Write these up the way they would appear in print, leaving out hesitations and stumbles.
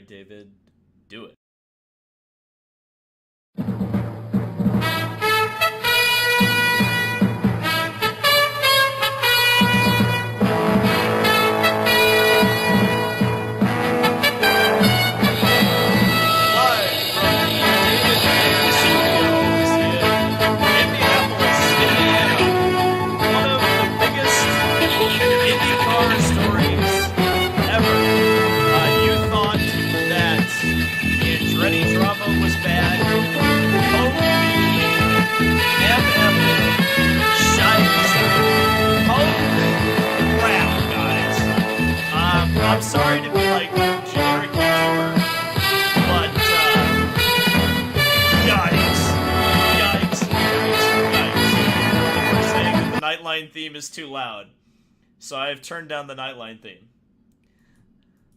David, do it. I'm sorry to be like generic YouTuber, but yikes. We're saying that the Nightline theme is too loud, so I have turned down the Nightline theme.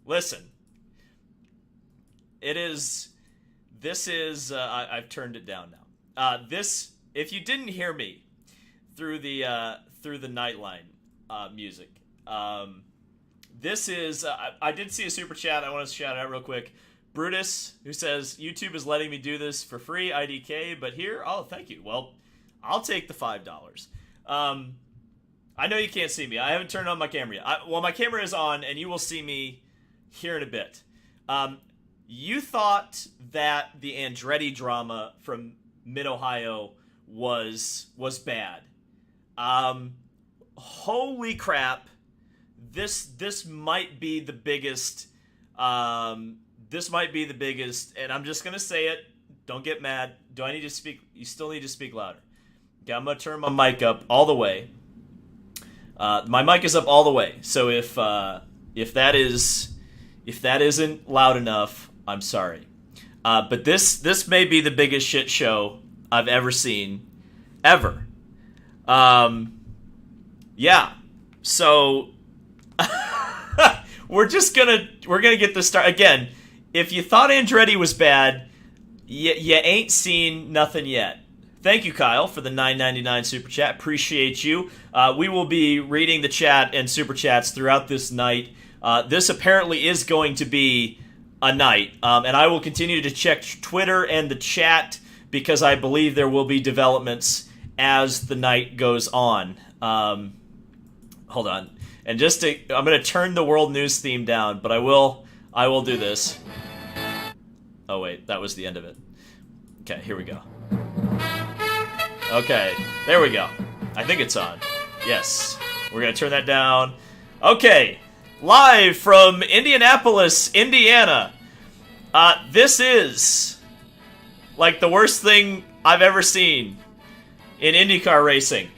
Listen, I've turned it down now. If you didn't hear me through the Nightline music, this is, I did see a super chat I want to shout out real quick. Brutus, who says, YouTube is letting me do this for free, IDK, but here, oh, thank you. Well, I'll take the $5. I know you can't see me. I haven't turned on my camera yet. Well, my camera is on, and you will see me here in a bit. You thought that the Andretti drama from Mid-Ohio was bad. Holy crap. This might be the biggest, and I'm just going to say it. Don't get mad. Do I need to speak? You still need to speak louder. Okay, I'm going to turn my mic up all the way. My mic is up all the way. So if that isn't loud enough, I'm sorry. But this may be the biggest shit show I've ever seen, ever. Yeah. So we're gonna get this start again. If you thought Andretti was bad, you ain't seen nothing yet. Thank you, Kyle, for the $9.99 super chat. Appreciate you. We will be reading the chat and super chats throughout this night. This apparently is going to be a night, and I will continue to check Twitter and the chat because I believe there will be developments as the night goes on. Hold on. And I'm going to turn the world news theme down, but I will do this. Oh wait, that was the end of it. Okay, here we go. Okay, there we go. I think it's on. Yes. We're going to turn that down. Okay, live from Indianapolis, Indiana. This is like the worst thing I've ever seen in IndyCar racing.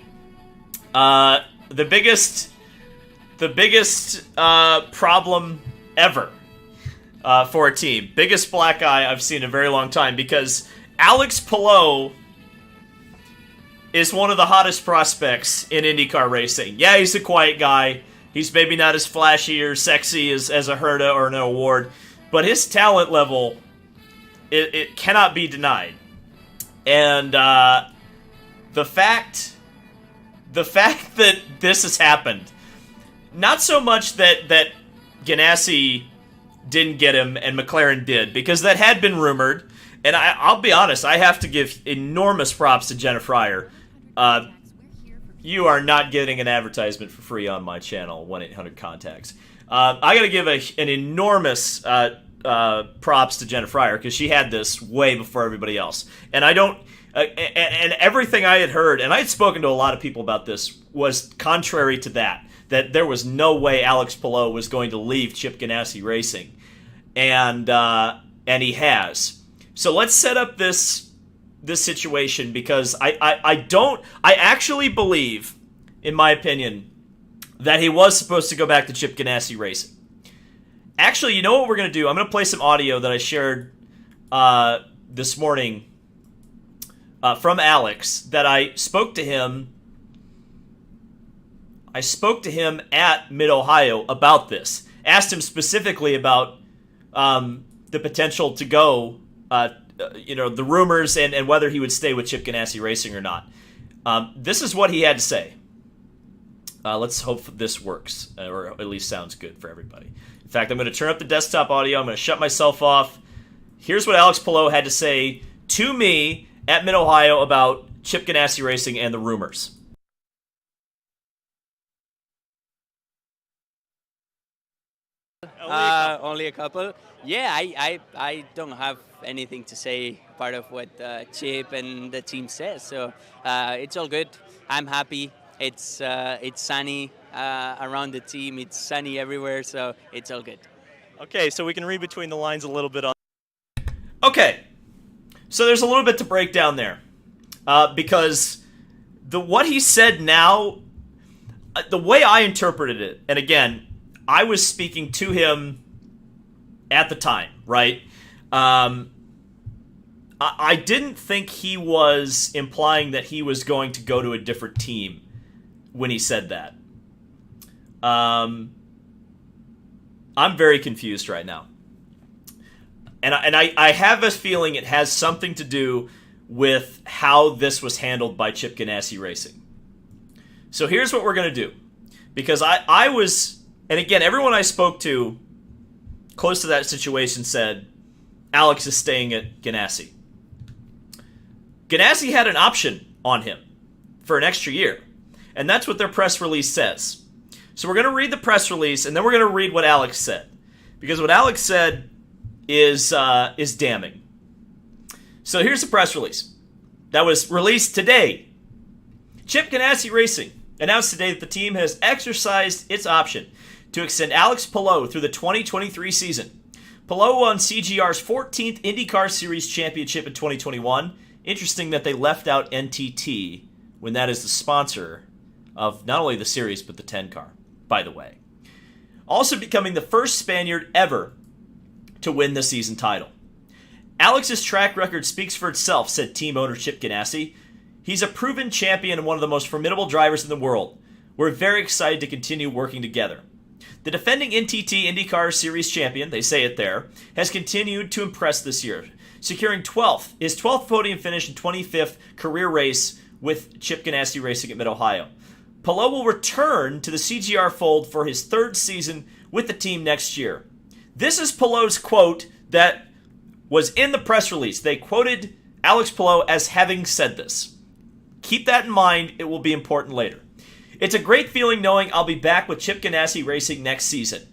The biggest problem ever for a team. Biggest black eye I've seen in a very long time because Alex Palou is one of the hottest prospects in IndyCar racing. Yeah, he's a quiet guy. He's maybe not as flashy or sexy as a Herta or an Award, but his talent level, it cannot be denied. And the fact that this has happened, not so much that Ganassi didn't get him and McLaren did, because that had been rumored, and I'll be honest, I have to give enormous props to Jenna Fryer. You are not getting an advertisement for free on my channel, 1-800-CONTACTS. I gotta give an enormous props to Jenna Fryer, because she had this way before everybody else. And I don't... and everything I had heard, and I had spoken to a lot of people about this, was contrary to that there was no way Alex Palou was going to leave Chip Ganassi Racing. And he has. So let's set up this situation, because I actually believe, in my opinion, that he was supposed to go back to Chip Ganassi Racing. Actually, you know what we're going to do? I'm going to play some audio that I shared this morning from Alex, that I spoke to him at Mid-Ohio about this. Asked him specifically about the potential to go, the rumors and whether he would stay with Chip Ganassi Racing or not. This is what he had to say. Let's hope this works, or at least sounds good for everybody. In fact, I'm going to turn up the desktop audio. I'm going to shut myself off. Here's what Alex Palou had to say to me at Mid-Ohio about Chip Ganassi Racing and the rumors. Only a couple. Yeah, I don't have anything to say part of what Chip and the team says. So it's all good. I'm happy. It's sunny around the team. It's sunny everywhere. So it's all good. Okay, so we can read between the lines a little bit on. Okay, so there's a little bit to break down there because what he said now, the way I interpreted it, and again, I was speaking to him at the time, right? I didn't think he was implying that he was going to go to a different team when he said that. I'm very confused right now. And I have a feeling it has something to do with how this was handled by Chip Ganassi Racing. So here's what we're going to do. Because I was... And again, everyone I spoke to close to that situation said, Alex is staying at Ganassi. Ganassi had an option on him for an extra year. And that's what their press release says. So we're going to read the press release, and then we're going to read what Alex said. Because what Alex said is damning. So here's the press release that was released today. Chip Ganassi Racing announced today that the team has exercised its option to extend Alex Palou through the 2023 season. Palou won CGR's 14th IndyCar Series championship in 2021. Interesting that they left out NTT when that is the sponsor of not only the series but the 10 car, by the way. Also becoming the first Spaniard ever to win the season title. Alex's track record speaks for itself, said team owner Chip Ganassi. He's a proven champion and one of the most formidable drivers in the world. We're very excited to continue working together. The defending NTT IndyCar Series champion, they say it there, has continued to impress this year, securing his 12th podium finish and 25th career race with Chip Ganassi Racing at Mid-Ohio. Palou will return to the CGR fold for his third season with the team next year. This is Palou's quote that was in the press release. They quoted Alex Palou as having said this. Keep that in mind. It will be important later. It's a great feeling knowing I'll be back with Chip Ganassi Racing next season.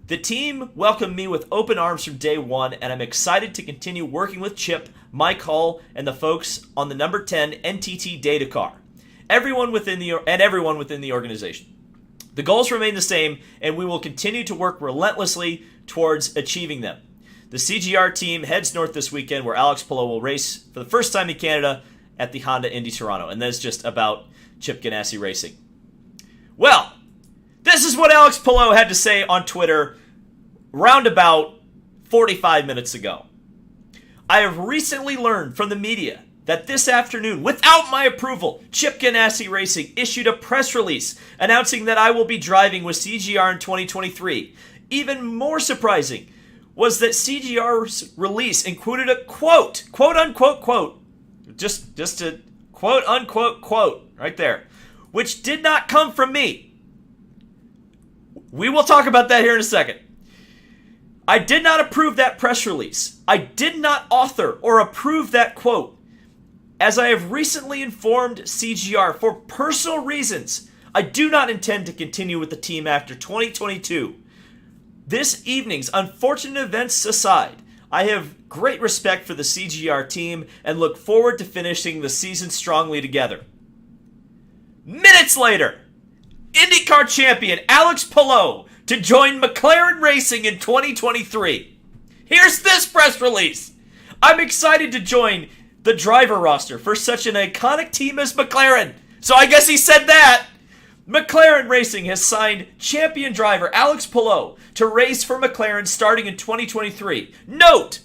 The team welcomed me with open arms from day one, and I'm excited to continue working with Chip, Mike Hull, and the folks on the number 10 NTT Data Car. Everyone within the organization. The goals remain the same, and we will continue to work relentlessly towards achieving them. The CGR team heads north this weekend, where Alex Palou will race for the first time in Canada at the Honda Indy Toronto. And that's just about Chip Ganassi Racing. Well, this is what Alex Palou had to say on Twitter round about 45 minutes ago. I have recently learned from the media that this afternoon, without my approval, Chip Ganassi Racing issued a press release announcing that I will be driving with CGR in 2023. Even more surprising was that CGR's release included a quote unquote quote, just a quote unquote quote right there, which did not come from me. We will talk about that here in a second. I did not approve that press release. I did not author or approve that quote. As I have recently informed CGR, for personal reasons, I do not intend to continue with the team after 2022. This evening's unfortunate events aside, I have great respect for the CGR team and look forward to finishing the season strongly together. Minutes later, IndyCar champion Alex Palou to join McLaren Racing in 2023. Here's this press release. I'm excited to join the driver roster for such an iconic team as McLaren. So I guess he said that. McLaren Racing has signed champion driver Alex Palou to race for McLaren starting in 2023. Note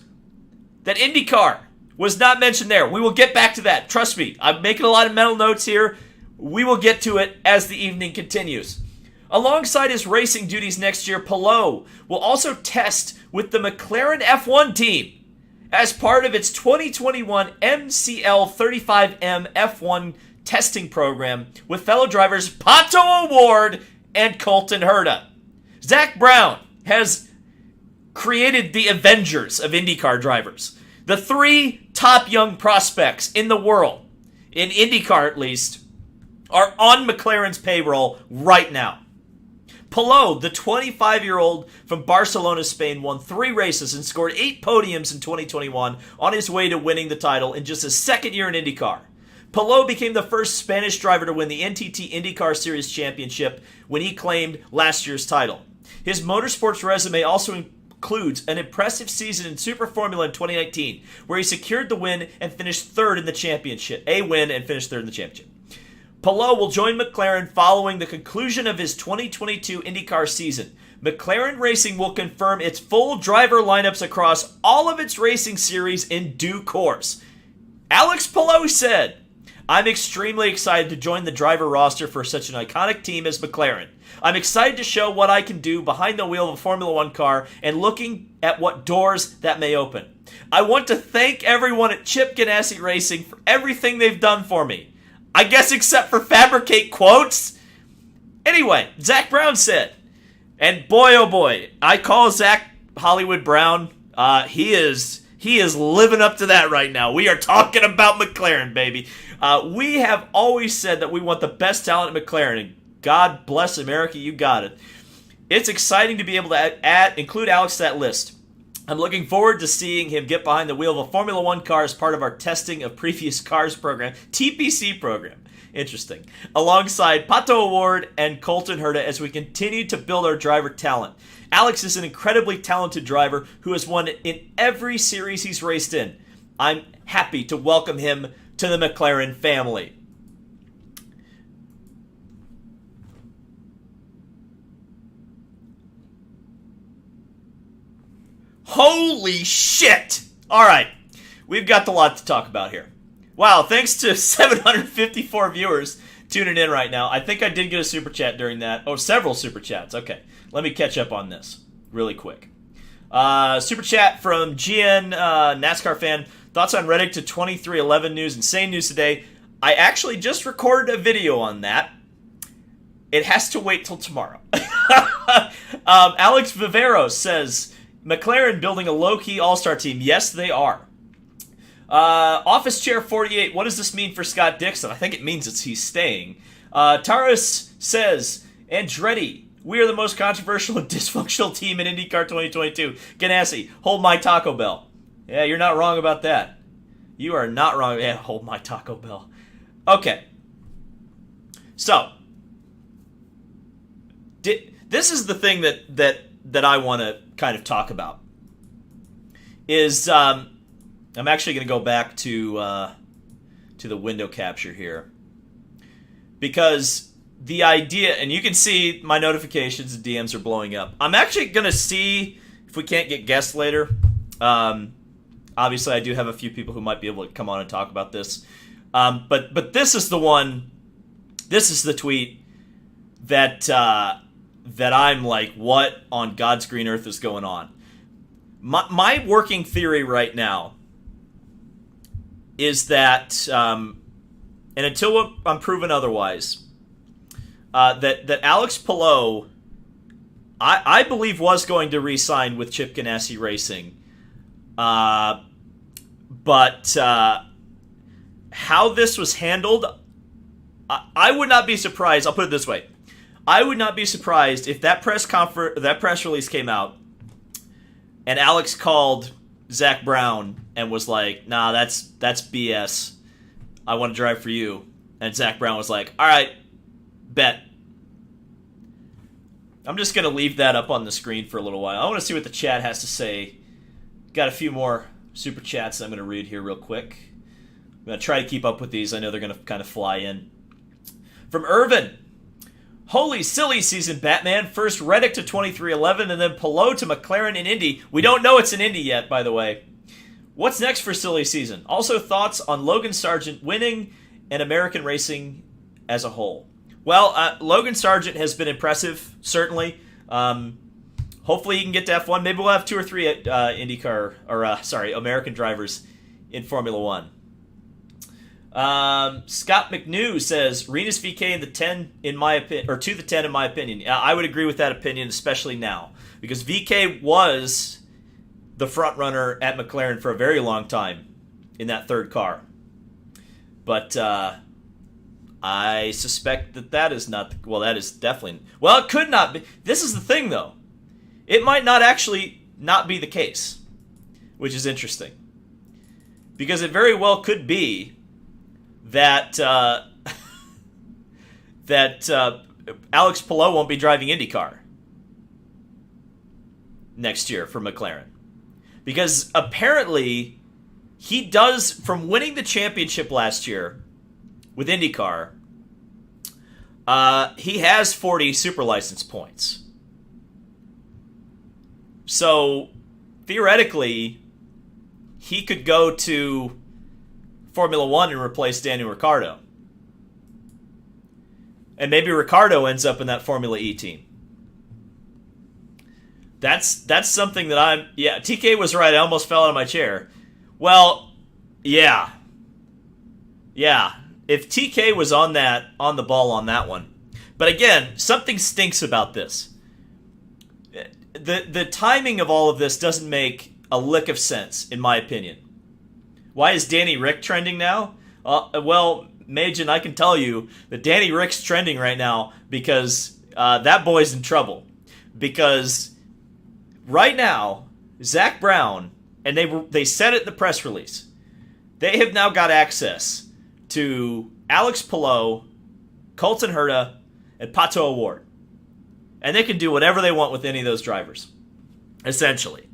that IndyCar was not mentioned there. We will get back to that. Trust me, I'm making a lot of mental notes here. We will get to it as the evening continues. Alongside his racing duties next year, Palou will also test with the McLaren F1 team as part of its 2021 MCL 35M F1 testing program with fellow drivers Pato O'Ward and Colton Herta. Zach Brown has created the Avengers of IndyCar drivers. The 3 top young prospects in the world, in IndyCar at least, are on McLaren's payroll right now. Palou, the 25-year-old from Barcelona, Spain, won 3 races and scored 8 podiums in 2021 on his way to winning the title in just his second year in IndyCar. Palou became the first Spanish driver to win the NTT IndyCar Series Championship when he claimed last year's title. His motorsports resume also includes an impressive season in Super Formula in 2019, where he secured the win and finished third in the championship. Palou will join McLaren following the conclusion of his 2022 IndyCar season. McLaren Racing will confirm its full driver lineups across all of its racing series in due course. Alex Palou said, "I'm extremely excited to join the driver roster for such an iconic team as McLaren. I'm excited to show what I can do behind the wheel of a Formula One car and looking at what doors that may open. I want to thank everyone at Chip Ganassi Racing for everything they've done for me. I guess except for fabricate quotes." Anyway, Zach Brown said, and boy oh boy, I call Zach Hollywood Brown. He is living up to that right now. We are talking about McLaren, baby. We have always said that we want the best talent at McLaren, and God bless America, you got it. It's exciting to be able to include Alex to that list. I'm looking forward to seeing him get behind the wheel of a Formula One car as part of our testing of previous cars program, TPC program. Interesting. Alongside Pato O'Ward and Colton Herta as we continue to build our driver talent. Alex is an incredibly talented driver who has won in every series he's raced in. I'm happy to welcome him to the McLaren family. Holy shit! Alright, we've got a lot to talk about here. Wow, thanks to 754 viewers tuning in right now. I think I did get a super chat during that. Oh, several super chats. Okay, let me catch up on this really quick. Super chat from GN, NASCAR fan. Thoughts on Reddick to 2311 news. Insane news today. I actually just recorded a video on that. It has to wait till tomorrow. Alex Viveros says, McLaren building a low-key all-star team. Yes, they are. Office Chair 48, what does this mean for Scott Dixon? I think it means he's staying. Taurus says, Andretti, we are the most controversial and dysfunctional team in IndyCar 2022. Ganassi, hold my Taco Bell. Yeah, you're not wrong about that. You are not wrong. Yeah, hold my Taco Bell. Okay. So, this is the thing that I want to kind of talk about. Is, I'm actually going to go back to the window capture here. Because the idea, and you can see my notifications and DMs are blowing up. I'm actually going to see if we can't get guests later. Obviously, I do have a few people who might be able to come on and talk about this. But this is the one, this is the tweet that I'm like, what on God's green earth is going on? My working theory right now is that, and until I'm proven otherwise, that Alex Palou, I believe, was going to re-sign with Chip Ganassi Racing. But how this was handled, I would not be surprised. I'll put it this way. I would not be surprised if that press release came out and Alex called Zach Brown and was like, nah, that's BS. I want to drive for you. And Zach Brown was like, all right, bet. I'm just going to leave that up on the screen for a little while. I want to see what the chat has to say. Got a few more super chats I'm going to read here real quick. I'm going to try to keep up with these. I know they're going to kind of fly in. From Irvin. Holy silly season, Batman. First Reddick to 2311 and then Palou to McLaren in Indy. We don't know it's in Indy yet, by the way. What's next for silly season? Also thoughts on Logan Sargent winning and American racing as a whole. Well, Logan Sargent has been impressive, certainly. Hopefully he can get to F1. Maybe we'll have 2 or 3 IndyCar, or American drivers in Formula One. Scott McNew says Renus VK in the 10 in my opinion, or to the 10 in my opinion. I would agree with that opinion, especially now, because VK was the front runner at McLaren for a very long time in that third car. But I suspect that is not. Well, that is definitely. Well, it could not be. This is the thing, though. It might not actually not be the case, which is interesting, because it very well could be that Alex Palou won't be driving IndyCar next year for McLaren, because apparently he does, from winning the championship last year with IndyCar, he has 40 super license points. So theoretically, he could go to Formula One and replace Daniel Ricciardo. And maybe Ricciardo ends up in that Formula E team. That's something that yeah, TK was right. I almost fell out of my chair. Well, yeah. Yeah. If TK was on the ball on that one. But again, something stinks about this. The timing of all of this doesn't make a lick of sense, in my opinion. Why is Danny Rick trending now? Well, Majin, I can tell you that Danny Rick's trending right now because that boy's in trouble. Because right now, Zach Brown, and they said it in the press release, they have now got access to Alex Palou, Colton Herta, and Pato O'Ward. And they can do whatever they want with any of those drivers, essentially.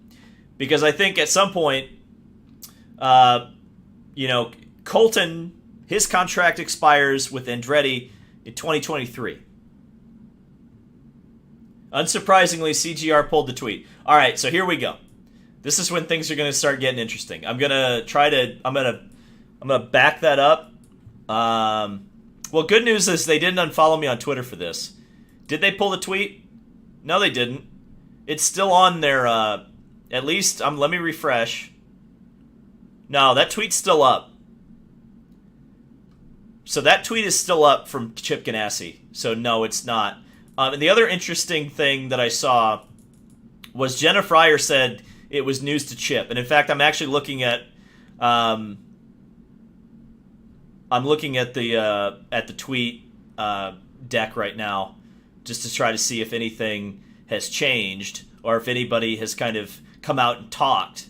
Because I think at some point, Colton, his contract expires with Andretti in 2023. Unsurprisingly, CGR pulled the tweet. All right, so here we go. This is when things are going to start getting interesting. I'm gonna back that up. Well, good news is they didn't unfollow me on Twitter for this. Did they pull the tweet? No, they didn't. It's still on their. At least let me refresh. No, that tweet's still up. So that tweet is still up from Chip Ganassi. So no, it's not. And the other interesting thing that I saw was Jenna Fryer said it was news to Chip. And in fact, I'm actually looking at the tweet deck right now, just to try to see if anything has changed or if anybody has kind of come out and talked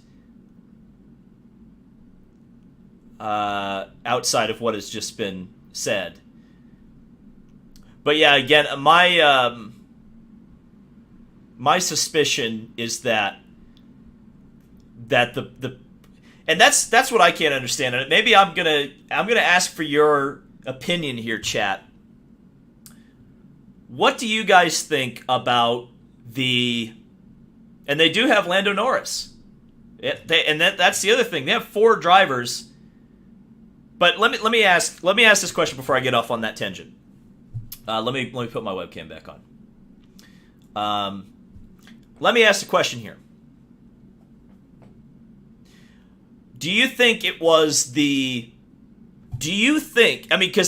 outside of what has just been said. But yeah, again, my suspicion is that the and that's what I can't understand. And maybe I'm gonna ask for your opinion here, chat. What do you guys think about and they do have Lando Norris. That's the other thing. They have 4 drivers. But let me ask this question before I get off on that tangent. Let me put my webcam back on. Let me ask the question here. Do you think it was because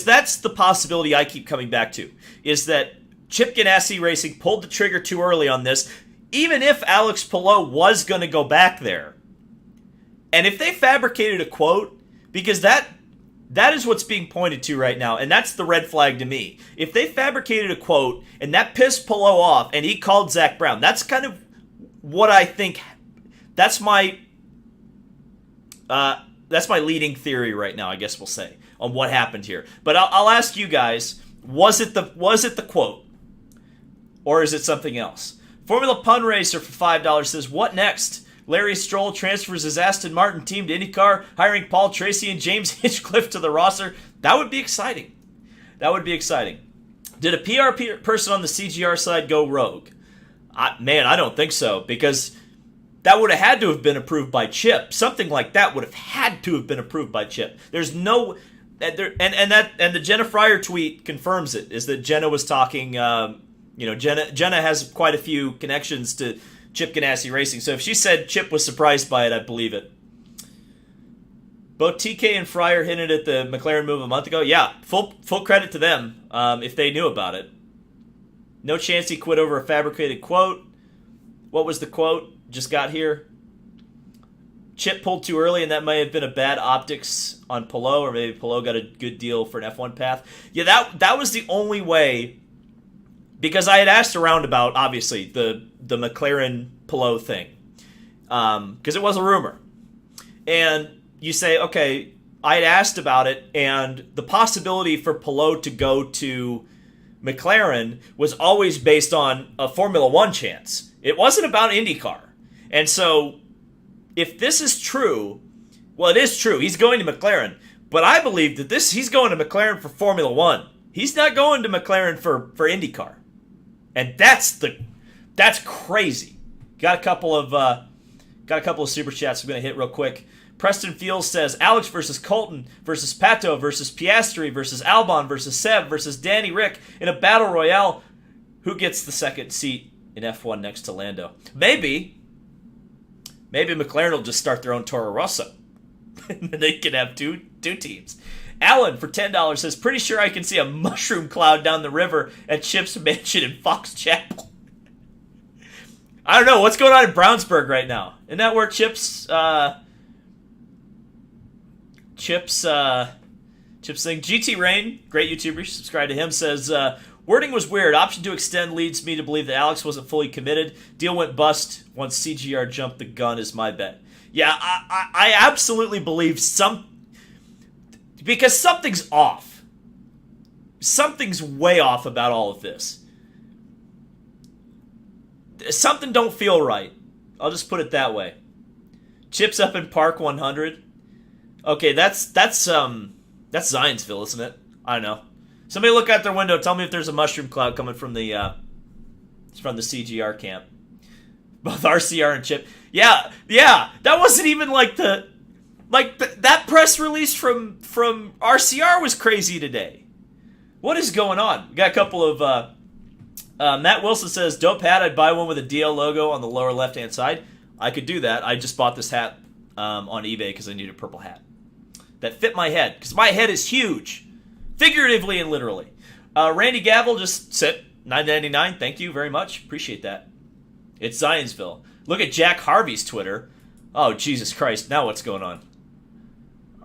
that's the possibility I keep coming back to, is that Chip Ganassi Racing pulled the trigger too early on this, even if Alex Palou was going to go back there. And if they fabricated a quote, because that is what's being pointed to right now, and that's the red flag to me. If they fabricated a quote and that pissed Palou off and he called Zach Brown, that's kind of what I think. That's my leading theory right now, I guess we'll say, on what happened here. But I'll ask you guys, was it the quote? Or is it something else? Formula Pun Racer for $5 says, what next? Larry Stroll transfers his Aston Martin team to IndyCar, hiring Paul Tracy and James Hinchcliffe to the roster. That would be exciting. Did a PR person on the CGR side go rogue? I don't think so, because that would have had to have been approved by Chip. Something like that would have had to have been approved by Chip. There's no... And the Jenna Fryer tweet confirms it, is that Jenna was talking... Jenna has quite a few connections to Chip Ganassi Racing. So if she said Chip was surprised by it, I believe it. Both TK and Fryer hinted at the McLaren move a month ago. Yeah, full credit to them if they knew about it. No chance he quit over a fabricated quote. What was the quote? Just got here. Chip pulled too early, and that might have been a bad optics on Palou, or maybe Palou got a good deal for an F1 path. Yeah, that was the only way, because I had asked around about, obviously, the McLaren-Palou thing, because it was a rumor. And you say, okay, I had asked about it, and the possibility for Palou to go to McLaren was always based on a Formula One chance. It wasn't about IndyCar. And so, if this is true, well, it is true. He's going to McLaren. But I believe that he's going to McLaren for Formula One. He's not going to McLaren for IndyCar. And that's crazy. Got a couple of super chats I'm going to hit real quick. Preston Fields says, Alex versus Colton versus Pato versus Piastri versus Albon versus Seb versus Danny Rick in a battle royale. Who gets the second seat in F1 next to Lando? Maybe McLaren will just start their own Toro Rosso. And then they can have two teams. Alan, for $10, says, pretty sure I can see a mushroom cloud down the river at Chip's mansion in Fox Chapel. I don't know. What's going on in Brownsburg right now? Isn't that where Chip's thing? GT Rain, great YouTuber, subscribe to him, says, wording was weird. Option to extend leads me to believe that Alex wasn't fully committed. Deal went bust once CGR jumped the gun is my bet. Yeah, I absolutely believe because something's off. Something's way off about all of this. Something don't feel right. I'll just put it that way. Chips up in Park 100. Okay, that's Zionsville, isn't it? I don't know. Somebody look out their window. Tell me if there's a mushroom cloud coming from the CGR camp. Both RCR and Chip. Yeah. That wasn't even that press release from RCR was crazy today. What is going on? We got a couple of. Matt Wilson says, dope hat. I'd buy one with a DL logo on the lower left hand side. I could do that. I just bought this hat on eBay because I need a purple hat that fit my head, because my head is huge, figuratively and literally. Randy Gavel just said $9.99. Thank you very much. Appreciate that. It's Zionsville. Look at Jack Harvey's Twitter. Oh, Jesus Christ. Now what's going on?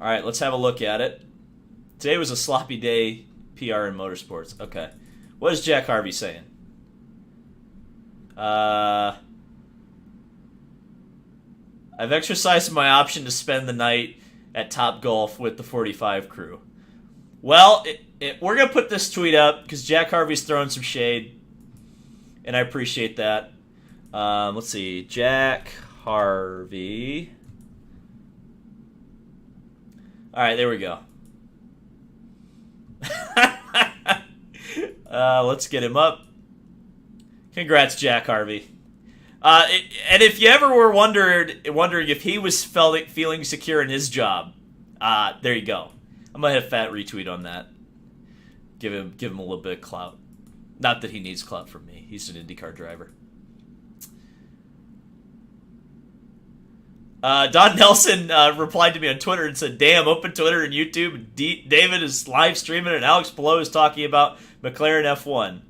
All right, let's have a look at it. Today was a sloppy day, PR in motorsports. Okay. What is Jack Harvey saying? I've exercised my option to spend the night at Top Golf with the 45 crew. Well, we're going to put this tweet up because Jack Harvey's throwing some shade, and I appreciate that. Let's see. Jack Harvey. All right, there we go. Let's get him up. Congrats, Jack Harvey. And if you ever were wondering if he was feeling secure in his job, there you go. I'm gonna hit a fat retweet on that. Give him a little bit of clout. Not that he needs clout from me. He's an IndyCar driver. Don Nelson replied to me on Twitter and said, damn, open Twitter and YouTube. David is live streaming and Alex Palou is talking about McLaren F1.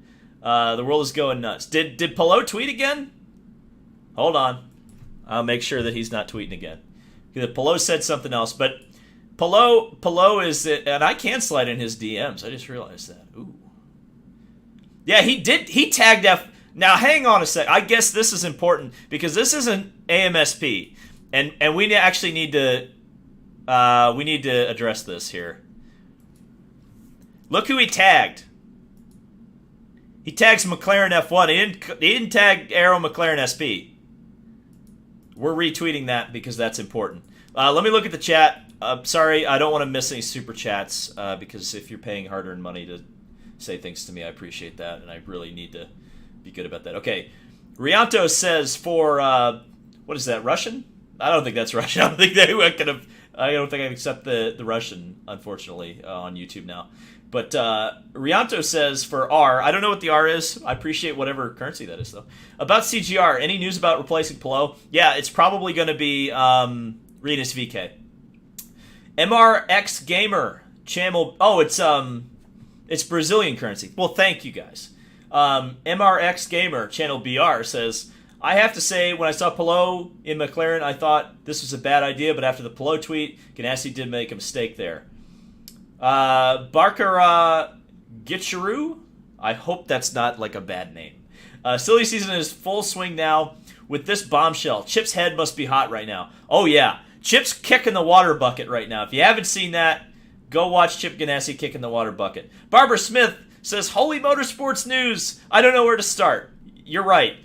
The world is going nuts. Did Palou tweet again? Hold on. I'll make sure that he's not tweeting again. Because Palou said something else. But Palou is... And I can slide in his DMs. I just realized that. Ooh. Yeah, he did. He tagged F... Now, hang on a sec. I guess this is important because this isn't AMSP. And we actually need to address this here. Look who he tagged. He tags McLaren F1. He didn't tag Aero McLaren SP. We're retweeting that because that's important. Let me look at the chat. Sorry, I don't want to miss any super chats because if you're paying hard-earned money to say things to me, I appreciate that, and I really need to be good about that. Okay, Rianto says for what is that, Russian? I don't think that's Russian. I don't think I can accept the Russian, unfortunately, on YouTube now. But Rianto says for R, I don't know what the R is. I appreciate whatever currency that is, though. About CGR, any news about replacing Palou? Yeah, it's probably going to be Rinus VK. MRX Gamer channel. Oh, it's Brazilian currency. Well, thank you guys. MRX Gamer channel BR says, I have to say, when I saw Palou in McLaren, I thought this was a bad idea, but after the Palou tweet, Ganassi did make a mistake there. Barker Gicharu? I hope that's not like a bad name. Silly season is full swing now with this bombshell. Chip's head must be hot right now. Oh, yeah. Chip's kicking the water bucket right now. If you haven't seen that, go watch Chip Ganassi kicking the water bucket. Barbara Smith says, Holy Motorsports News. I don't know where to start. You're right.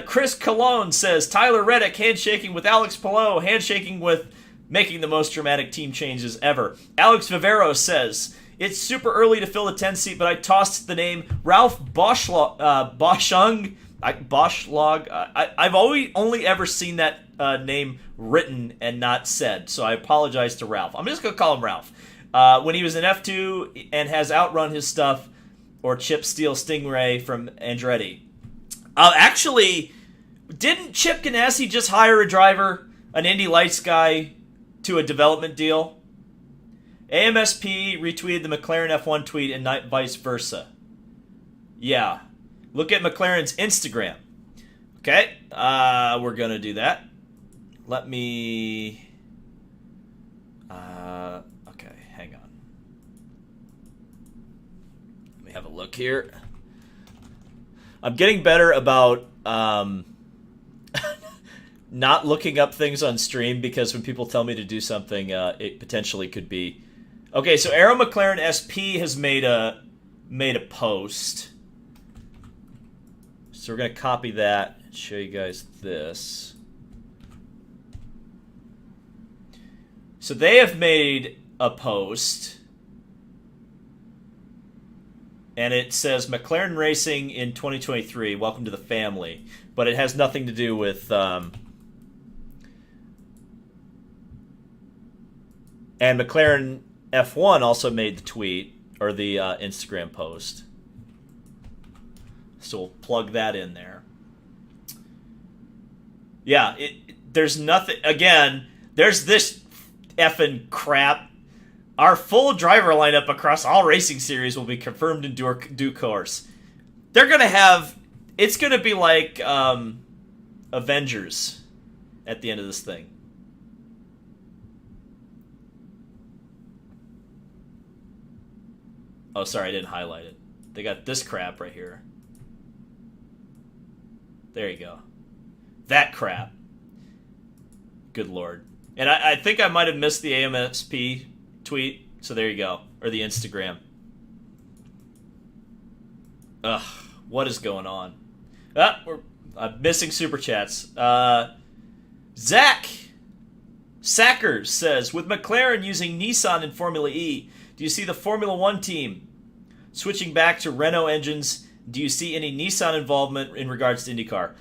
Chris Cologne says, Tyler Reddick handshaking with Alex Palou, handshaking with making the most dramatic team changes ever. Alex Vivero says, it's super early to fill the 10 seat, but I tossed the name Ralph Boschlog. I've only ever seen that name written and not said, so I apologize to Ralph. I'm just going to call him Ralph. When he was in F2 and has outrun his stuff, or Chip steal Stingray from Andretti. Actually, didn't Chip Ganassi just hire a driver, an Indy Lights guy, to a development deal? AMSP retweeted the McLaren F1 tweet and not vice versa. Yeah. Look at McLaren's Instagram. Okay, we're going to do that. Let me... okay, hang on. Let me have a look here. I'm getting better about not looking up things on stream, because when people tell me to do something, it potentially could be... Okay, so Aero McLaren SP has made a post. So we're going to copy that and show you guys this. So they have made a post, and it says McLaren Racing in 2023, welcome to the family. But it has nothing to do with... and McLaren F1 also made the tweet, or the Instagram post. So we'll plug that in there. Yeah, there's nothing... Again, there's this effing crap. Our full driver lineup across all racing series will be confirmed in due course. They're going to have... It's going to be like Avengers at the end of this thing. Oh, sorry, I didn't highlight it. They got this crap right here. There you go. That crap. Good lord. And I think I might have missed the AMSP tweet, so there you go. Or the Instagram. Ugh, what is going on? I'm missing super chats. Zach Sackers says, with McLaren using Nissan in Formula E, do you see the Formula One team switching back to Renault engines? Do you see any Nissan involvement in regards to IndyCar?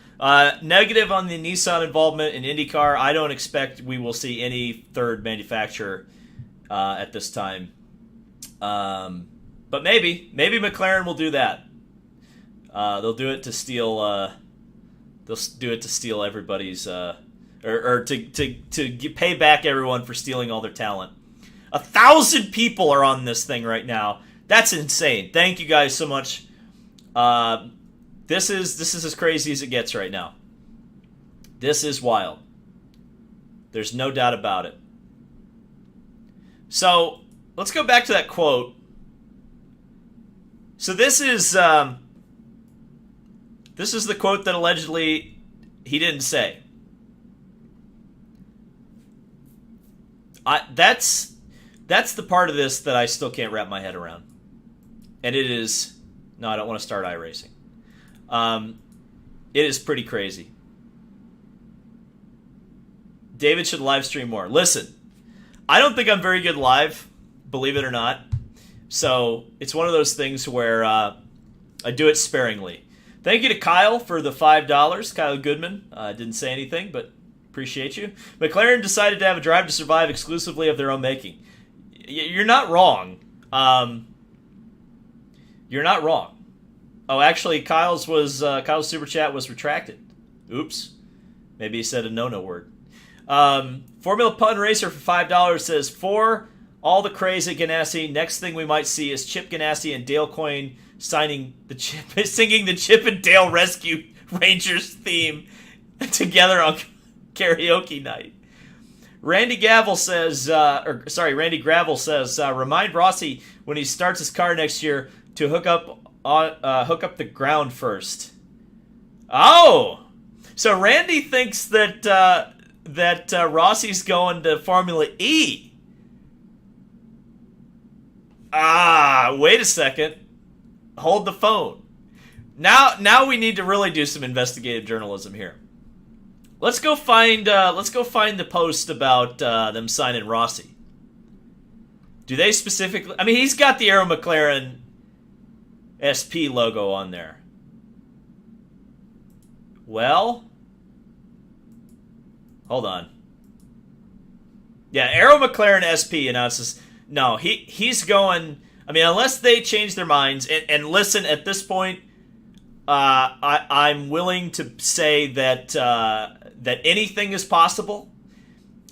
Negative on the Nissan involvement in IndyCar. I don't expect we will see any third manufacturer at this time. But maybe McLaren will do that. They'll do it to steal. They'll do it to steal everybody's, or to pay back everyone for stealing all their talent. 1,000 people are on this thing right now. That's insane. Thank you guys so much. This is as crazy as it gets right now. This is wild. There's no doubt about it. So let's go back to that quote. So this is the quote that allegedly he didn't say. That's the part of this that I still can't wrap my head around. And it is... No, I don't want to start iRacing. It is pretty crazy. David should live stream more. Listen, I don't think I'm very good live, believe it or not. So it's one of those things where I do it sparingly. Thank you to Kyle for the $5. Kyle Goodman. Didn't say anything, but appreciate you. McLaren decided to have a drive to survive exclusively of their own making. You're not wrong. You're not wrong. Oh, actually, Kyle's super chat was retracted. Oops. Maybe he said a no-no word. Formula Pun Racer for $5 says, for all the craze at Ganassi, next thing we might see is Chip Ganassi and Dale Coyne singing the Chip and Dale Rescue Rangers theme together on karaoke night. Randy Gravel says, remind Rossi when he starts his car next year to hook up the ground first. Oh, so Randy thinks that Rossi's going to Formula E. Wait a second. Hold the phone. Now we need to really do some investigative journalism here. Let's go find the post about them signing Rossi. Do they specifically? I mean, he's got the Aero McLaren SP logo on there. Well, hold on. Yeah, Aero McLaren SP announces. No, he's going. I mean, unless they change their minds. And listen, at this point, I'm willing to say that anything is possible.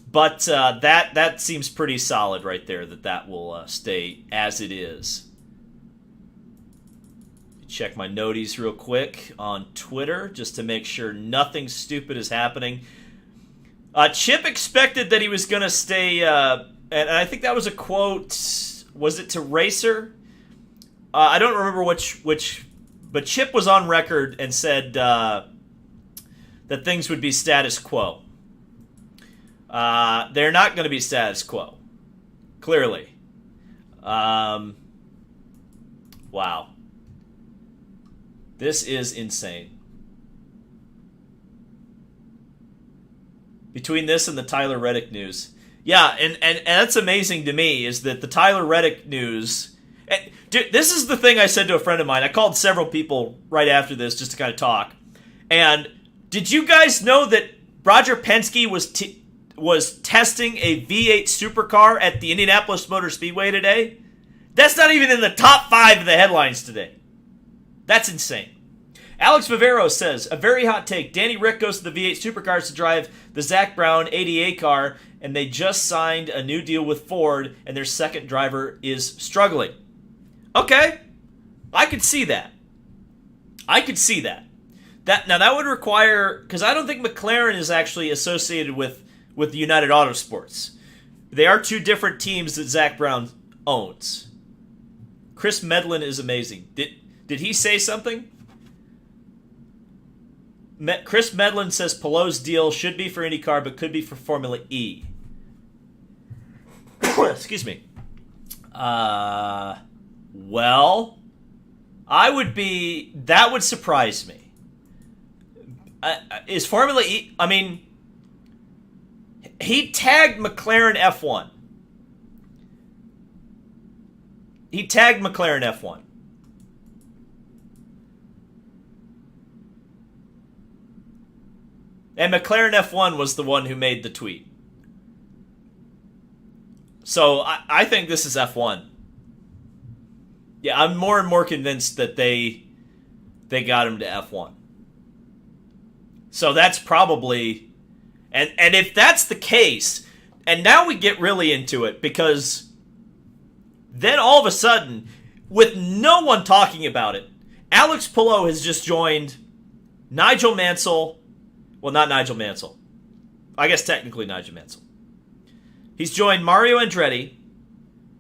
But that seems pretty solid right there. That will stay as it is. Check my noties real quick on Twitter just to make sure nothing stupid is happening. Chip expected that he was going to stay. And I think that was a quote. Was it to Racer? I don't remember which. But Chip was on record and said that things would be status quo. They're not going to be status quo. Clearly. Wow. This is insane. Between this and the Tyler Reddick news. Yeah, and that's amazing to me, is that the Tyler Reddick news... Dude, this is the thing I said to a friend of mine. I called several people right after this just to kind of talk. And did you guys know that Roger Penske was testing a V8 supercar at the Indianapolis Motor Speedway today? That's not even in the top 5 of the headlines today. That's insane. Alex Vivero says, a very hot take. Danny Rick goes to the V8 supercars to drive the Zach Brown 88 car, and they just signed a new deal with Ford, and their second driver is struggling. Okay, I could see that. That would require, because I don't think McLaren is actually associated with United Autosports. They are two different teams that Zach Brown owns. Chris Medlin is amazing. Did he say something? Chris Medlin says Palou's deal should be for IndyCar, but could be for Formula E. Excuse me. Well, that would surprise me. Is Formula E, I mean, he tagged McLaren F1. And McLaren F1 was the one who made the tweet. So I think this is F1. Yeah, I'm more and more convinced that they got him to F1. So that's probably... And if that's the case, and now we get really into it, because then all of a sudden, with no one talking about it, Alex Palou has just joined Nigel Mansell. Well, not Nigel Mansell. I guess technically Nigel Mansell. He's joined Mario Andretti,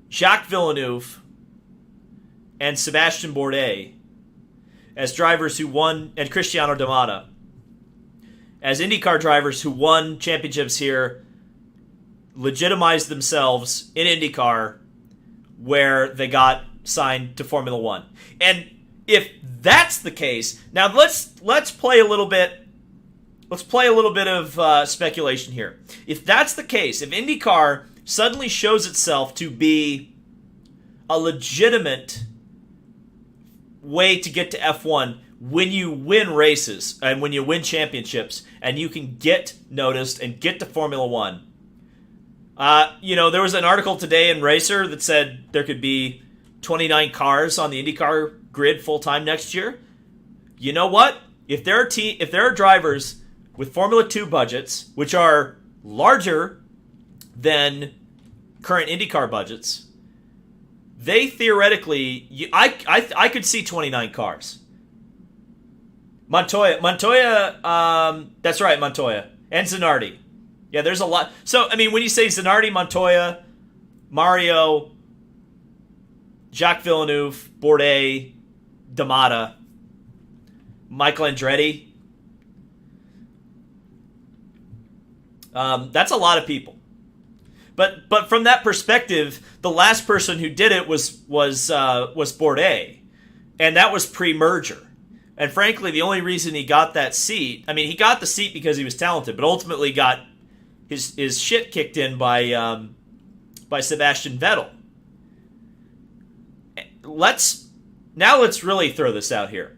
Jacques Villeneuve, and Sebastian Bourdais as drivers who won, and Cristiano D'Amata as IndyCar drivers who won championships here, legitimized themselves in IndyCar, where they got signed to Formula One. And if that's the case, now let's play a little bit. Let's play a little bit of speculation here. If that's the case, if IndyCar suddenly shows itself to be a legitimate way to get to F1 when you win races and when you win championships and you can get noticed and get to Formula One. There was an article today in Racer that said there could be 29 cars on the IndyCar grid full-time next year. You know what? If there are drivers with Formula 2 budgets, which are larger than current IndyCar budgets, they theoretically, I could see 29 cars. Montoya, that's right, Montoya. And Zanardi. Yeah, there's a lot. So, I mean, when you say Zanardi, Montoya, Mario, Jacques Villeneuve, Bourdais, D'Amata, McLaren-Andretti, that's a lot of people. But from that perspective, the last person who did it was Bourdais, and that was pre-merger. And frankly, the only reason he got that seat, I mean, he got the seat because he was talented, but ultimately got his shit kicked in by Sebastian Vettel. Let's really throw this out here.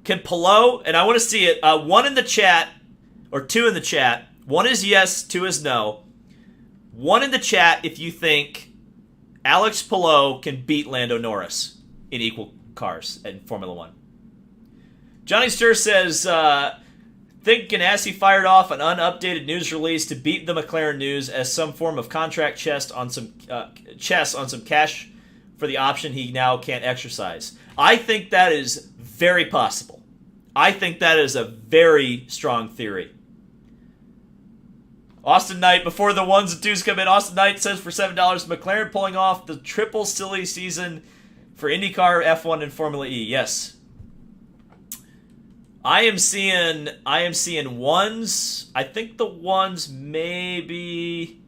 Can Palou, and I want to see it, one in the chat, or two in the chat. One is yes, two is no. One in the chat if you think Alex Palou can beat Lando Norris in equal cars in Formula One. Johnny Stir says, think Ganassi fired off an unupdated news release to beat the McLaren news as some form of contract chess on some cash for the option he now can't exercise. I think that is very possible. I think that is a very strong theory. Austin Knight, before the ones and twos come in, Austin Knight says for $7, McLaren pulling off the triple silly season for IndyCar, F1, and Formula E. Yes. I am seeing ones. I think the ones maybe.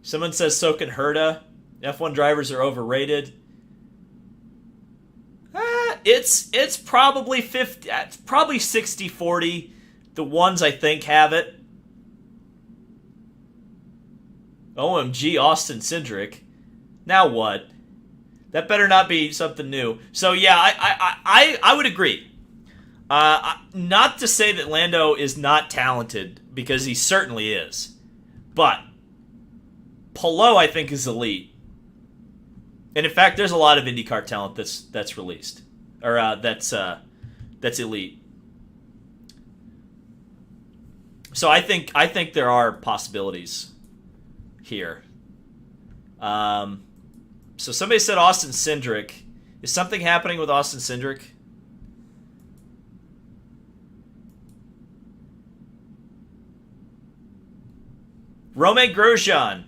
Someone says so can Herta. F1 drivers are overrated. It's probably 50. It's probably 60-40. The ones I think have it. OMG, Austin Cindric. Now what? That better not be something new. So yeah, I would agree. Not to say that Lando is not talented, because he certainly is. But Palou, I think, is elite. And in fact, there's a lot of IndyCar talent that's released. Or that's elite. So I think there are possibilities here. So somebody said Austin Cindric. Is something happening with Austin Cindric? Romain Grosjean.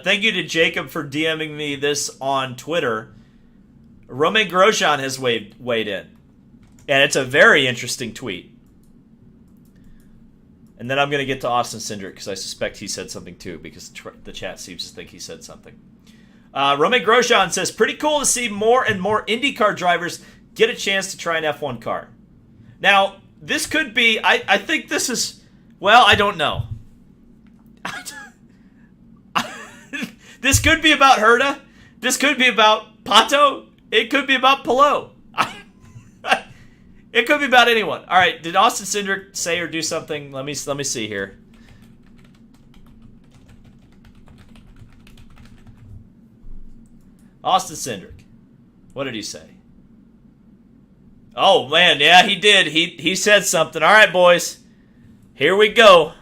Thank you to Jacob for DMing me this on Twitter. Romain Grosjean has weighed in. And it's a very interesting tweet. And then I'm going to get to Austin Cindric because I suspect he said something too, because the chat seems to think he said something. Romain Grosjean says, pretty cool to see more and more IndyCar drivers get a chance to try an F1 car. Now, this could be, I think this is, well, I don't know. This could be about Herta. This could be about Pato. It could be about Palou. It could be about anyone. All right, did Austin Cindric say or do something? Let me see here. Austin Cindric. What did he say? Oh man, yeah, he did. He said something. All right, boys. Here we go.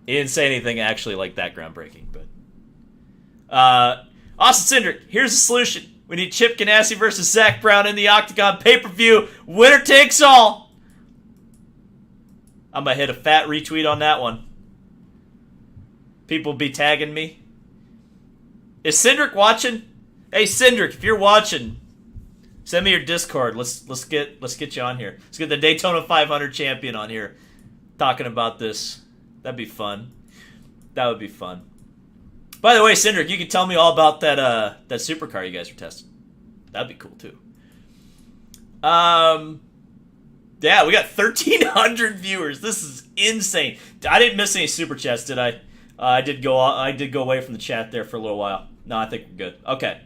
He didn't say anything actually like that groundbreaking, but Austin Cindric, here's the solution. We need Chip Ganassi versus Zach Brown in the Octagon pay-per-view. Winner takes all. I'm going to hit a fat retweet on that one. People be tagging me. Is Cindric watching? Hey, Cindric, if you're watching, send me your Discord. Let's get you on here. Let's get the Daytona 500 champion on here talking about this. That'd be fun. That would be fun. By the way, Cindric, you can tell me all about that supercar you guys are testing. That'd be cool too. Yeah, we got 1,300 viewers. This is insane. I didn't miss any super chats, did I? I did go away from the chat there for a little while. No, I think we're good. Okay,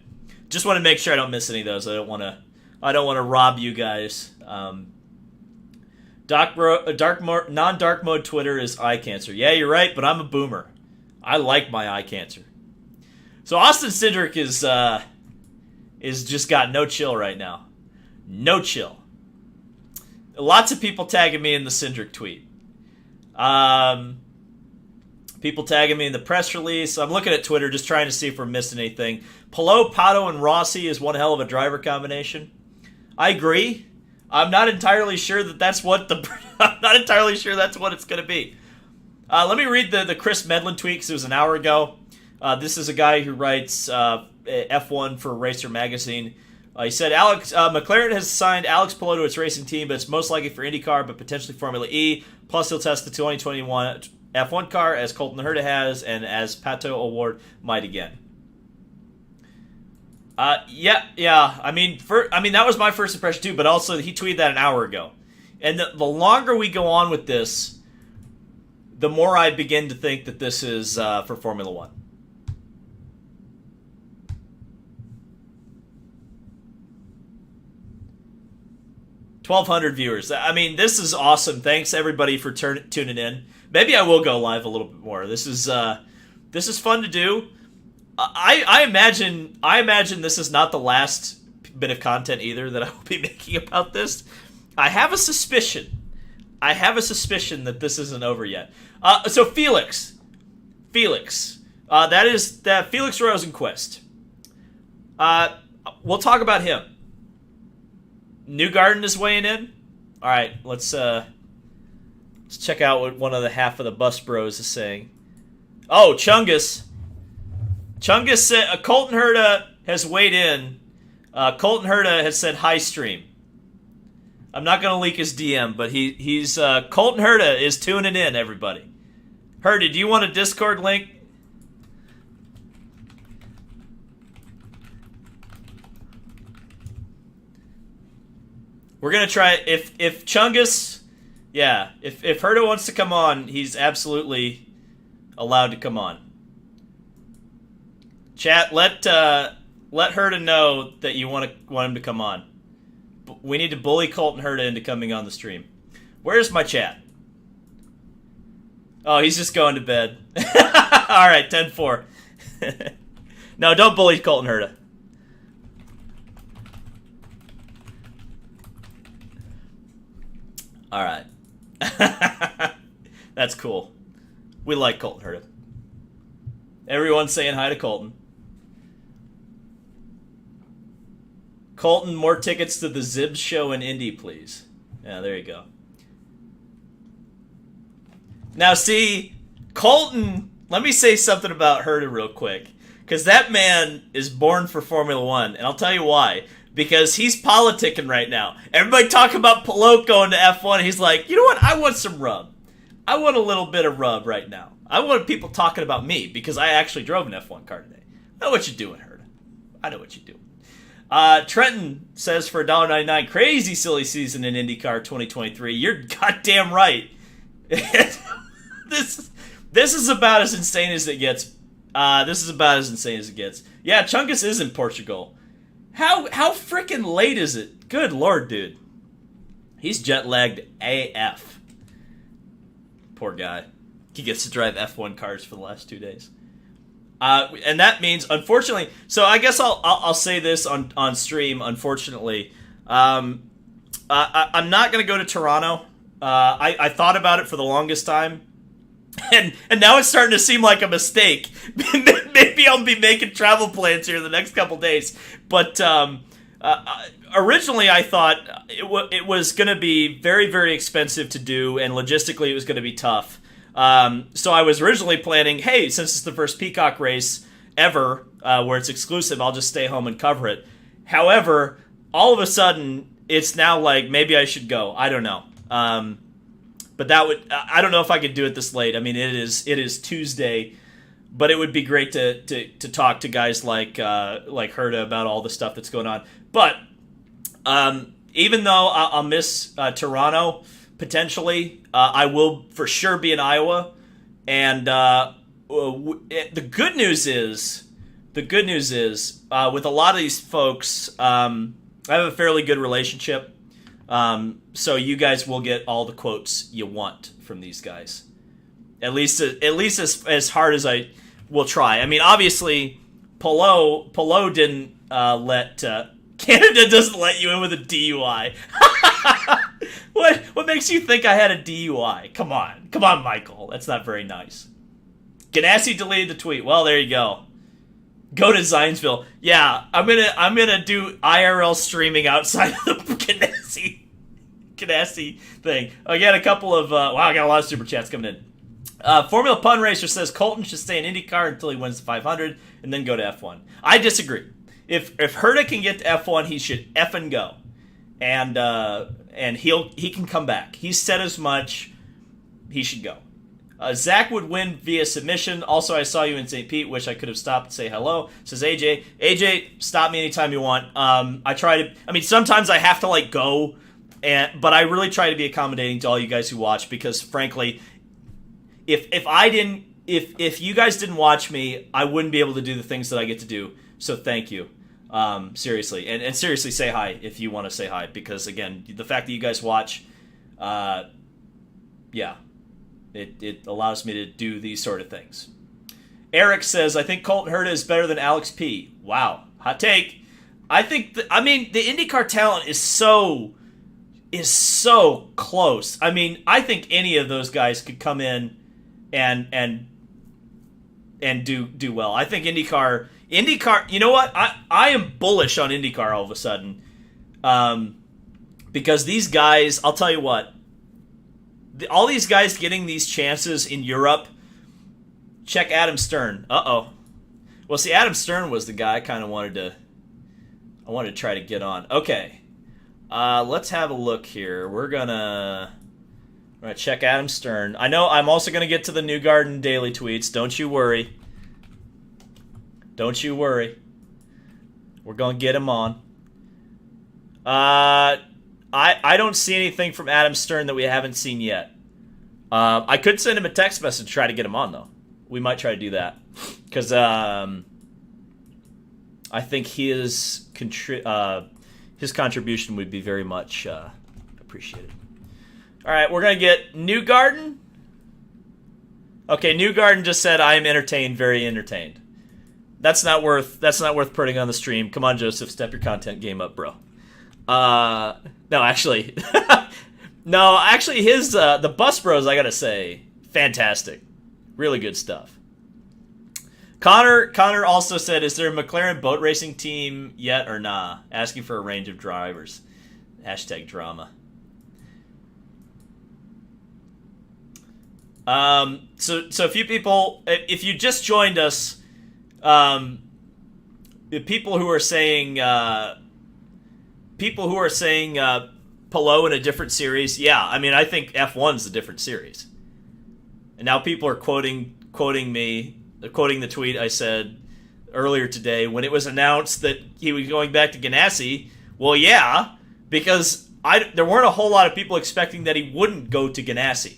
just want to make sure I don't miss any of those. I don't want to rob you guys. Non-dark mode Twitter is eye cancer. Yeah, you're right, but I'm a boomer. I like my eye cancer. So Austin Cindric is just got no chill right now. No chill. Lots of people tagging me in the Cindric tweet. People tagging me in the press release. I'm looking at Twitter just trying to see if we're missing anything. Palou, Pato, and Rossi is one hell of a driver combination. I agree. I'm not entirely sure that that's what I'm not entirely sure that's what it's going to be. Let me read the Chris Medlin tweet because it was an hour ago. This is a guy who writes F1 for Racer Magazine. He said, McLaren has signed Alex Palou to its racing team, but it's most likely for IndyCar, but potentially Formula E. Plus, he'll test the 2021 F1 car, as Colton Herta has, and as Pato O'Ward might again. Yeah. I mean, that was my first impression too. But also, he tweeted that an hour ago. And the longer we go on with this, the more I begin to think that this is for Formula One. $1,200 viewers. I mean, this is awesome. Thanks everybody for tuning in. Maybe I will go live a little bit more. This is fun to do. I imagine this is not the last bit of content either that I will be making about this. I have a suspicion that this isn't over yet. So Felix, that is Felix Rosenquist. We'll talk about him. Newgarden is weighing in. All right, let's check out what one of the half of the bus bros is saying. Oh, Chungus said Colton Herta has weighed in. Colton Herta has said hi stream. I'm not going to leak his DM, but he's Colton Herta is tuning in. Everybody, Herta, do you want a Discord link? We're gonna try if Chungus, yeah. If Herta wants to come on, he's absolutely allowed to come on. Chat, let Herta know that you want him to come on. We need to bully Colton Herta into coming on the stream. Where's my chat? Oh, he's just going to bed. All right, 10-4. No, don't bully Colton Herta. All right. That's cool. We like Colton Herta. Everyone's saying hi to Colton. Colton, more tickets to the Zibs show in Indy, please. Yeah, there you go. Now, see, Colton, let me say something about Herta real quick. Because that man is born for Formula One, and I'll tell you why. Because he's politicking right now. Everybody talking about Palou going to F1. He's like, you know what? I want some rub. I want a little bit of rub right now. I want people talking about me because I actually drove an F1 car today. I know what you're doing, Herta. I know what you're doing. Trenton says for $1.99, crazy silly season in IndyCar 2023. You're goddamn right. This is about as insane as it gets. Yeah, Chungus is in Portugal. How freaking late is it? Good lord, dude. He's jet-lagged AF. Poor guy. He gets to drive F1 cars for the last 2 days. And that means, unfortunately... So I guess I'll say this on stream, unfortunately. I'm not going to go to Toronto. I thought about it for the longest time. And now it's starting to seem like a mistake. Maybe I'll be making travel plans here the next couple days. But originally I thought it was going to be very, very expensive to do, and logistically it was going to be tough. So I was originally planning, hey, since it's the first Peacock race ever where it's exclusive, I'll just stay home and cover it. However, all of a sudden, it's now like, maybe I should go. I don't know. But I don't know if I could do it this late. I mean, it is Tuesday, but it would be great to talk to guys like Herta about all the stuff that's going on. But even though I'll miss Toronto potentially, I will for sure be in Iowa. And the good news is with a lot of these folks, I have a fairly good relationship. So you guys will get all the quotes you want from these guys. At least as hard as I will try. I mean, obviously, Palou didn't let... Canada doesn't let you in with a DUI. What makes you think I had a DUI? Come on, Michael. That's not very nice. Ganassi deleted the tweet. Well, there you go. Go to Zionsville. Yeah, I'm gonna do IRL streaming outside of the Ganassi thing. I got a couple of I got a lot of super chats coming in. Formula Pun Racer says Colton should stay in IndyCar until he wins the 500 and then go to F1. I disagree. If Herta can get to F1, he should effing go, and he can come back. He's said as much. He should go. Zach would win via submission. Also, I saw you in St. Pete. Wish I could have stopped to say hello. Says AJ. AJ, stop me anytime you want. I try to. I mean, sometimes I have to go, but I really try to be accommodating to all you guys who watch because, frankly, if you guys didn't watch me, I wouldn't be able to do the things that I get to do. So thank you. Seriously, and seriously, say hi if you want to say hi because again, the fact that you guys watch, It allows me to do these sort of things. Eric says, I think Colton Herta is better than Alex P. Wow. Hot take. I think, the IndyCar talent is so close. I mean, I think any of those guys could come in and do well. I think IndyCar, you know what? I am bullish on IndyCar all of a sudden. Because these guys, I'll tell you what, all these guys getting these chances in Europe, check Adam Stern. Uh-oh. Well, see, Adam Stern was the guy I kind of wanted to try to get on. Okay. Let's have a look here. We're gonna check Adam Stern. I know I'm also going to get to the Newgarden daily tweets. Don't you worry. Don't you worry. We're going to get him on. I don't see anything from Adam Stern that we haven't seen yet. I could send him a text message to try to get him on, though. We might try to do that. Because I think his contribution would be very much appreciated. All right, we're going to get Newgarden. Okay, Newgarden just said, I am entertained, very entertained. That's not worth putting on the stream. Come on, Joseph, step your content game up, bro. No, actually, his the Bus Bros, I gotta say, fantastic, really good stuff. Connor also said, "Is there a McLaren boat racing team yet or nah?" Asking for a range of drivers. Hashtag drama. So a few people, if you just joined us, the people who are saying Palou in a different series, yeah, I mean, I think F1's a different series. And now people are quoting me, quoting the tweet I said earlier today when it was announced that he was going back to Ganassi. Well, yeah, because there weren't a whole lot of people expecting that he wouldn't go to Ganassi.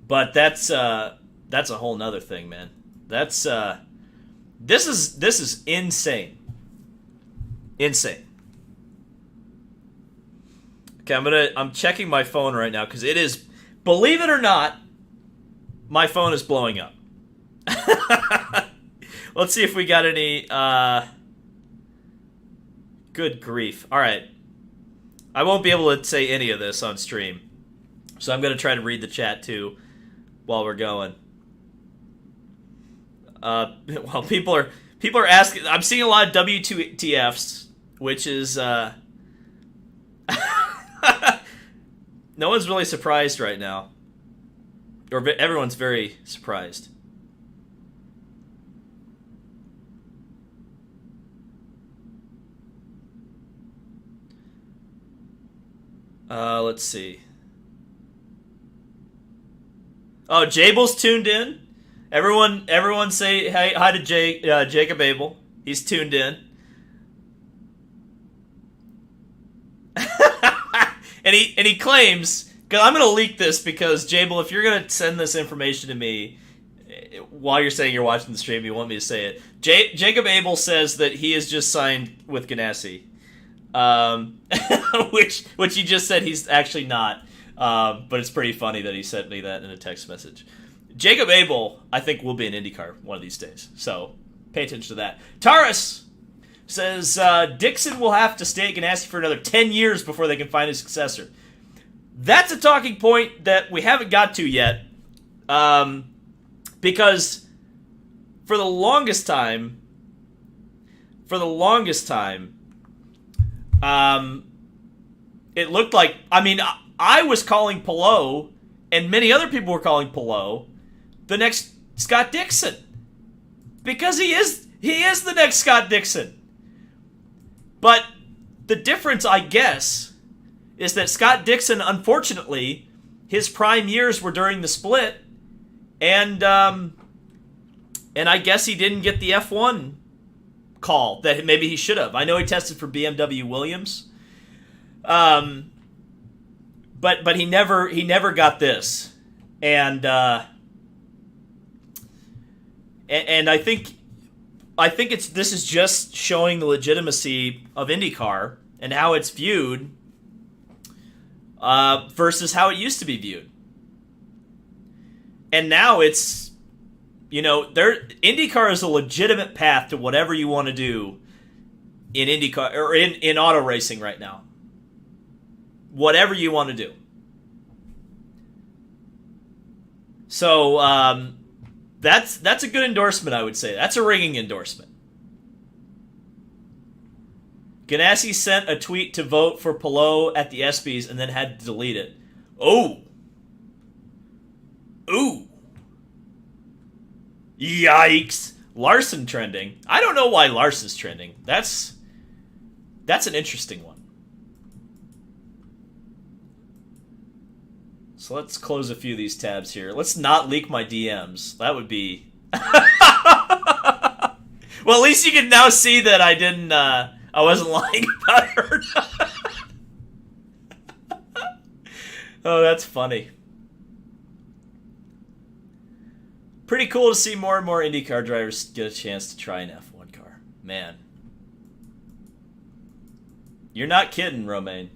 But that's a whole nother thing, man. This is insane. Insane. Okay, I'm checking my phone right now because it is, believe it or not, my phone is blowing up. Let's see if we got any good grief. All right. I won't be able to say any of this on stream. So I'm going to try to read the chat too while we're going. Well, people are asking. I'm seeing a lot of WTFs, which is no one's really surprised right now, or everyone's very surprised. Let's see. Oh, Jabel's tuned in. Everyone say hi to Jacob Abel. He's tuned in. and he claims, because I'm going to leak this, because Jabel, if you're going to send this information to me while you're saying you're watching the stream, you want me to say it. Jacob Abel says that he has just signed with Ganassi, which he just said he's actually not. But it's pretty funny that he sent me that in a text message. Jacob Abel, I think, will be in IndyCar one of these days. So pay attention to that. Taurus says Dixon will have to stay at Ganassi for another 10 years before they can find a successor. That's a talking point that we haven't got to yet, because for the longest time, it looked like, I was calling Palou, and many other people were calling Palou the next Scott Dixon, because he is the next Scott Dixon. But the difference, I guess, is that Scott Dixon, unfortunately, his prime years were during the split, and I guess he didn't get the F1 call that maybe he should have. I know he tested for BMW Williams, but he never got this, and I think this is just showing the legitimacy of IndyCar and how it's viewed versus how it used to be viewed. And now it's, IndyCar is a legitimate path to whatever you want to do in IndyCar or in auto racing right now. Whatever you want to do. So that's a good endorsement, I would say. That's a ringing endorsement. Ganassi sent a tweet to vote for Palou at the ESPYs and then had to delete it. Oh. Ooh. Yikes. Larson trending. I don't know why Larson's trending. That's an interesting one. So let's close a few of these tabs here. Let's not leak my DMs. That would be... Well, at least you can now see that I didn't... I wasn't lying about her. Oh, that's funny. Pretty cool to see more and more IndyCar drivers get a chance to try an F1 car. Man. You're not kidding, Romain.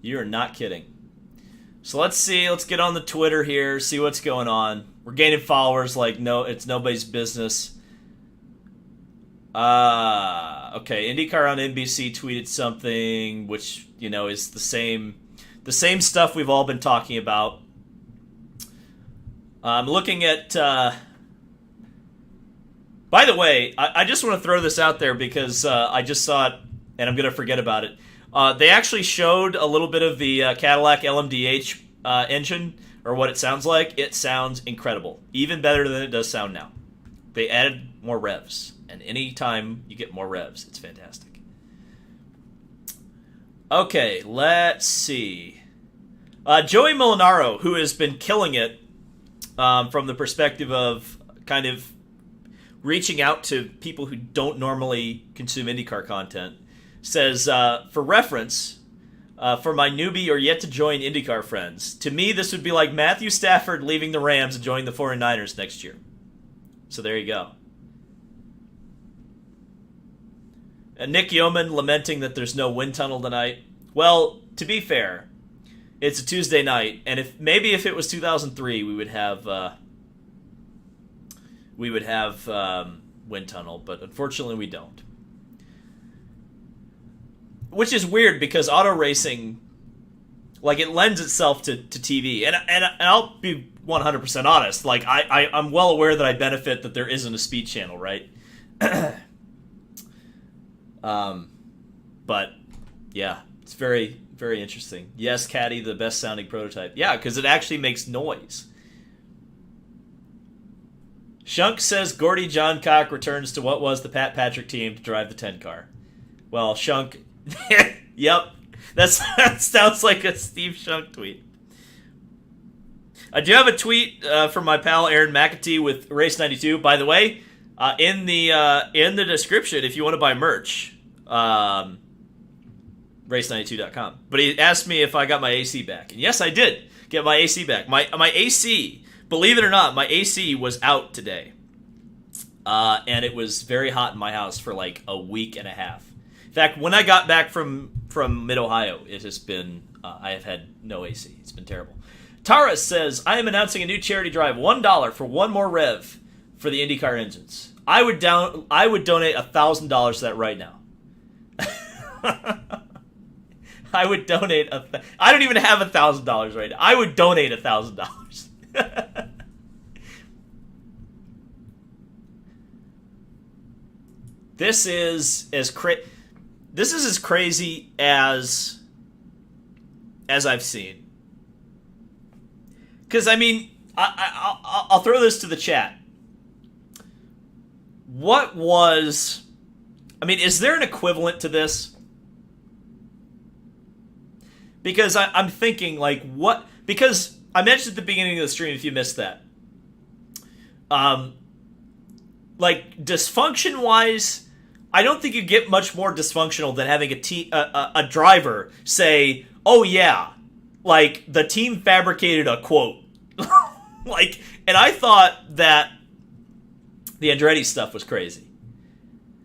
You're not kidding. So let's see. Let's get on the Twitter here, see what's going on. We're gaining followers like it's nobody's business. Okay, IndyCar on NBC tweeted something, which, is the same stuff we've all been talking about. I'm looking at... By the way, I just want to throw this out there because I just saw it, and I'm going to forget about it. They actually showed a little bit of the Cadillac LMDH engine, or what it sounds like. It sounds incredible. Even better than it does sound now. They added more revs, and anytime you get more revs, it's fantastic. Okay, let's see. Joey Molinaro, who has been killing it from the perspective of kind of reaching out to people who don't normally consume IndyCar content, says, for reference, for my newbie or yet-to-join IndyCar friends, to me this would be like Matthew Stafford leaving the Rams and joining the 49ers next year. So there you go. And Nick Yeoman lamenting that there's no wind tunnel tonight. Well, to be fair, it's a Tuesday night, and if it was 2003, we would have wind tunnel, but unfortunately we don't. Which is weird because auto racing, it lends itself to TV, and I'll be 100% honest. I'm well aware that I benefit that there isn't a speed channel, right? But yeah, it's very, very interesting. Yes, Caddy, the best sounding prototype. Yeah, because it actually makes noise. Shunk says Gordy Johncock returns to what was the Pat Patrick team to drive the 10 car. Well, Shunk, yep, that sounds like a Steve Shunk tweet. I do have a tweet from my pal Aaron McAtee with Race 92. By the way, in the description, if you want to buy merch, race92.com. But he asked me if I got my AC back, and yes, I did get my AC back. My AC, believe it or not, my AC was out today, and it was very hot in my house for like a week and a half. In fact, when I got back from Mid-Ohio, it has been I have had no AC. It's been terrible. Tara says, I am announcing a new charity drive, $1 for one more rev for the IndyCar engines. I would donate $1,000 to that right now. I would donate I don't even have $1,000 right now. I would donate $1,000. This is as crazy as I've seen. Because I mean, I'll throw this to the chat. Is there an equivalent to this? Because I'm thinking, like, what? Because I mentioned at the beginning of the stream, if you missed that. Like, dysfunction-wise, I don't think you get much more dysfunctional than having a driver say, oh yeah, like, the team fabricated a quote. Like, and I thought that the Andretti stuff was crazy.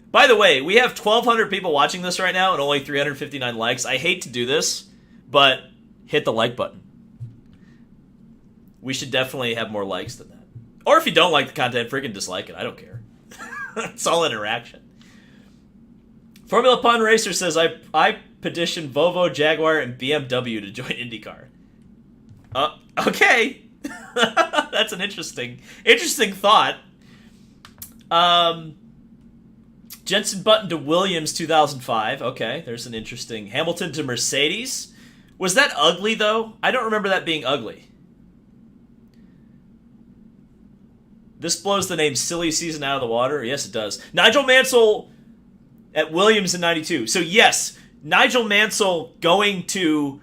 By the way, we have 1,200 people watching this right now and only 359 likes. I hate to do this, but hit the like button. We should definitely have more likes than that. Or if you don't like the content, freaking dislike it. I don't care. It's all interaction. Formula Pun Racer says, I petitioned Volvo, Jaguar, and BMW to join IndyCar. Okay. That's an interesting thought. Jensen Button to Williams 2005. Okay, there's an interesting. Hamilton to Mercedes. Was that ugly, though? I don't remember that being ugly. This blows the name Silly Season out of the water. Yes, it does. Nigel Mansell at Williams in 92. So, yes, Nigel Mansell going to